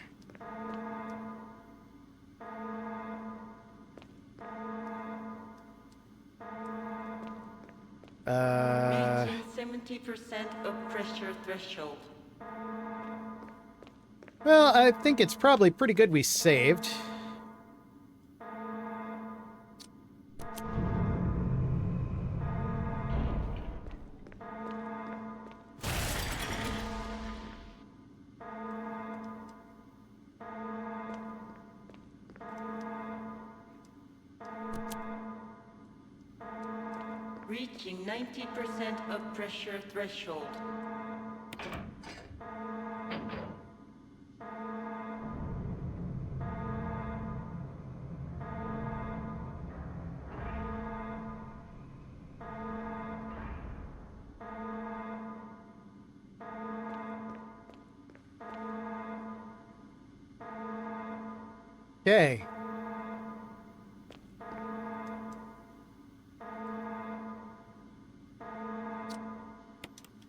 Reaching 70% of pressure threshold. Well, I think it's probably pretty good we saved. Reaching 90% of pressure threshold. Okay.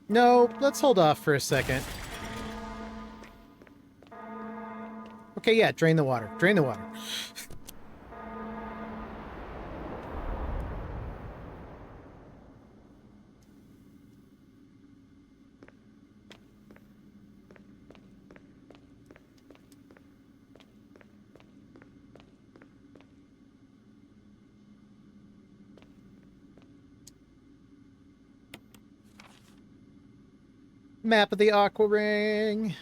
No, let's hold off for a second. Okay, yeah, drain the water. Drain the water. Map of the Aqua Ring.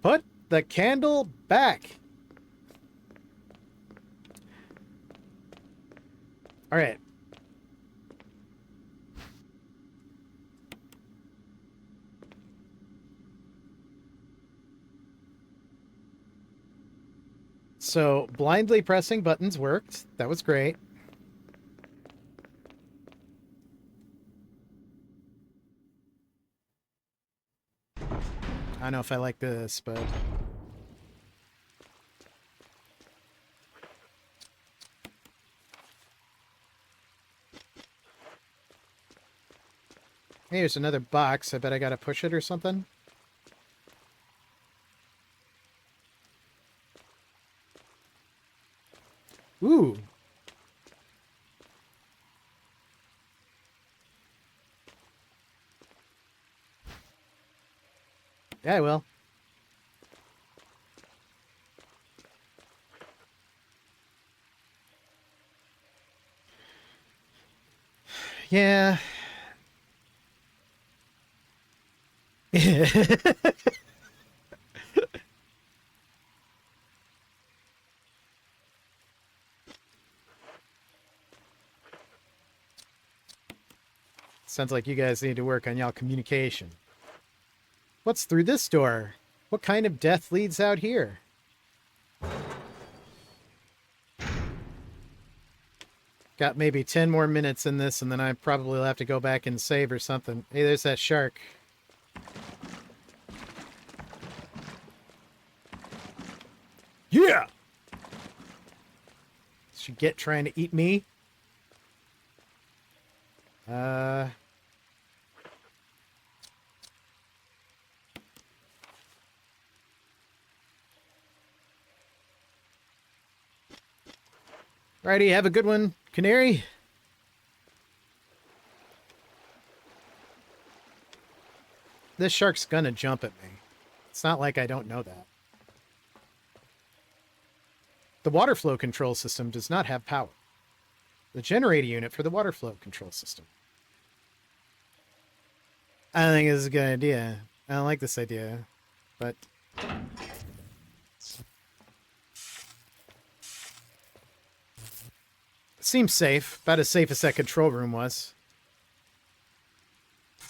Put the candle back. All right. So, blindly pressing buttons worked. That was great. I don't know if I like this, but... Hey, here's another box. I bet I gotta push it or something. Ooh. Yeah, I will. Yeah. Sounds like you guys need to work on y'all communication. What's through this door? What kind of death leads out here? Got maybe 10 more minutes in this, and then I probably will have to go back and save or something. Hey, there's that shark. Yeah! Should get trying to eat me. Righty, have a good one, Canary. This shark's gonna jump at me. It's not like I don't know that. The water flow control system does not have power. The generator unit for the water flow control system. I think this is a good idea. I don't like this idea, but... Seems safe. About as safe as that control room was.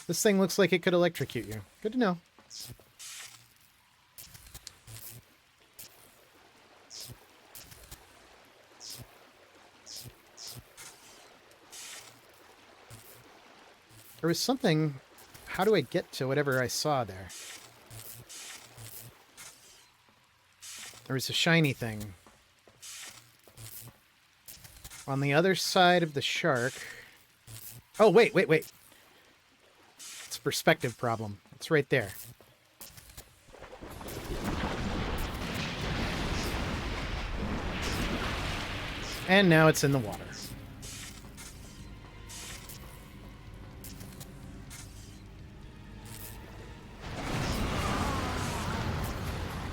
This thing looks like it could electrocute you. Good to know. There was something... How do I get to whatever I saw there? There was a shiny thing. On the other side of the shark... Oh, wait. It's a perspective problem. It's right there. And now it's in the water.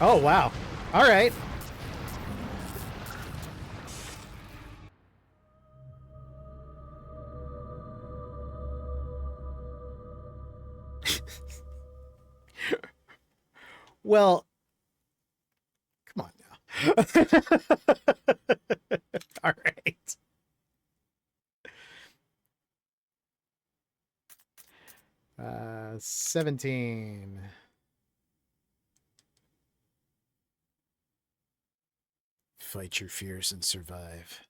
Oh, wow. All right. Well, come on now. All right. Uh, 17. Fight your fears and survive.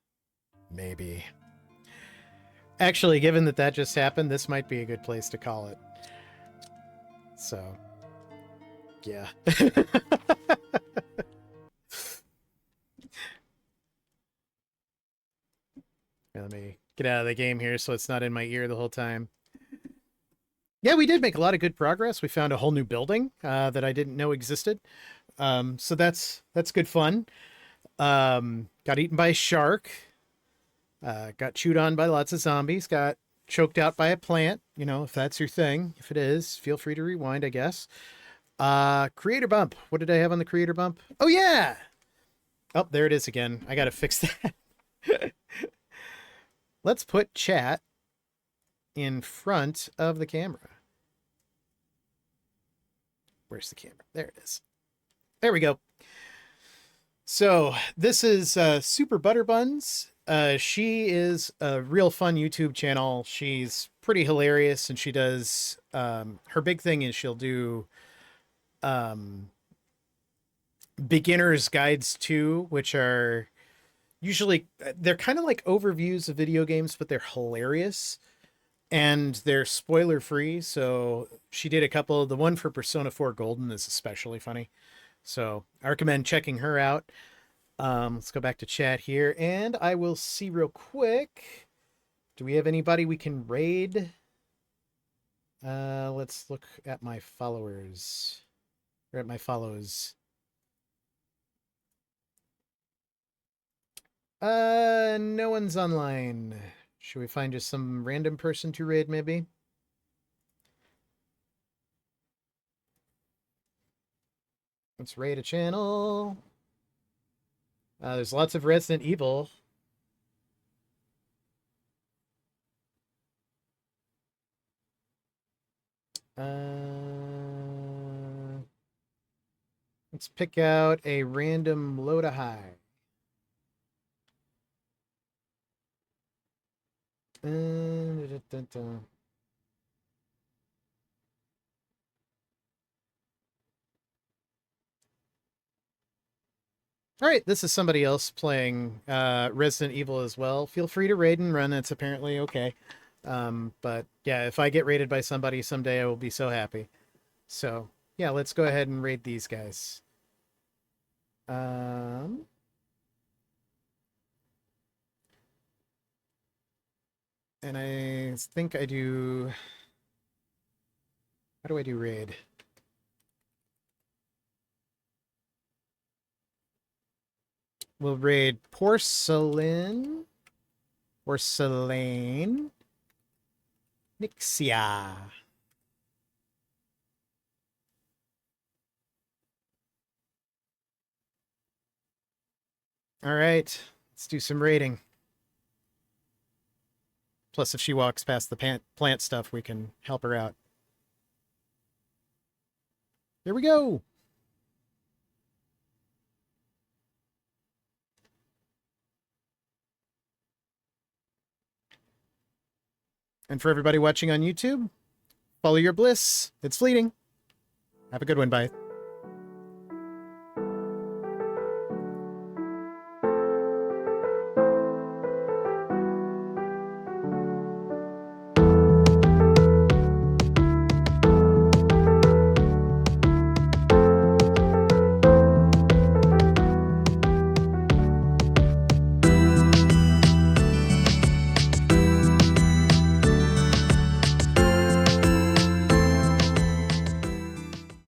Maybe. Actually, given that that just happened, this might be a good place to call it. So, yeah. Let me get out of the game here so it's not in my ear the whole time. Yeah, we did make a lot of good progress. We found a whole new building that I didn't know existed. So that's good fun. Got eaten by a shark. Got chewed on by lots of zombies. Got choked out by a plant. You know, if that's your thing. If it is, feel free to rewind, I guess. Creator bump. What did I have on the creator bump? Oh, yeah! Oh, there it is again. I gotta fix that. Let's put chat in front of the camera. Where's the camera? There it is. There we go. So this is Super Butterbuns. She is a real fun YouTube channel. She's pretty hilarious, and she does her big thing is she'll do beginner's guides too, which are usually they're kind of like overviews of video games, but they're hilarious and they're spoiler free. So she did a couple. The one for Persona 4 Golden is especially funny. So I recommend checking her out. Let's go back to chat here, and I will see real quick. Do we have anybody we can raid? Let's look at my followers. Or at my follows. No one's online. Should we find just some random person to raid, maybe? Let's raid a channel. There's lots of Resident Evil. Let's pick out a random low to high. All right, this is somebody else playing Resident Evil as well. Feel free to raid and run. It's apparently okay. But yeah, if I get raided by somebody someday, I will be so happy. So yeah, let's go ahead and raid these guys. And I think I do... How do I do raid? We'll raid Porcelain. Porcelain. Nixia. All right, let's do some raiding. Plus, if she walks past the plant stuff, we can help her out. Here we go. And for everybody watching on YouTube, follow your bliss. It's fleeting. Have a good one. Bye.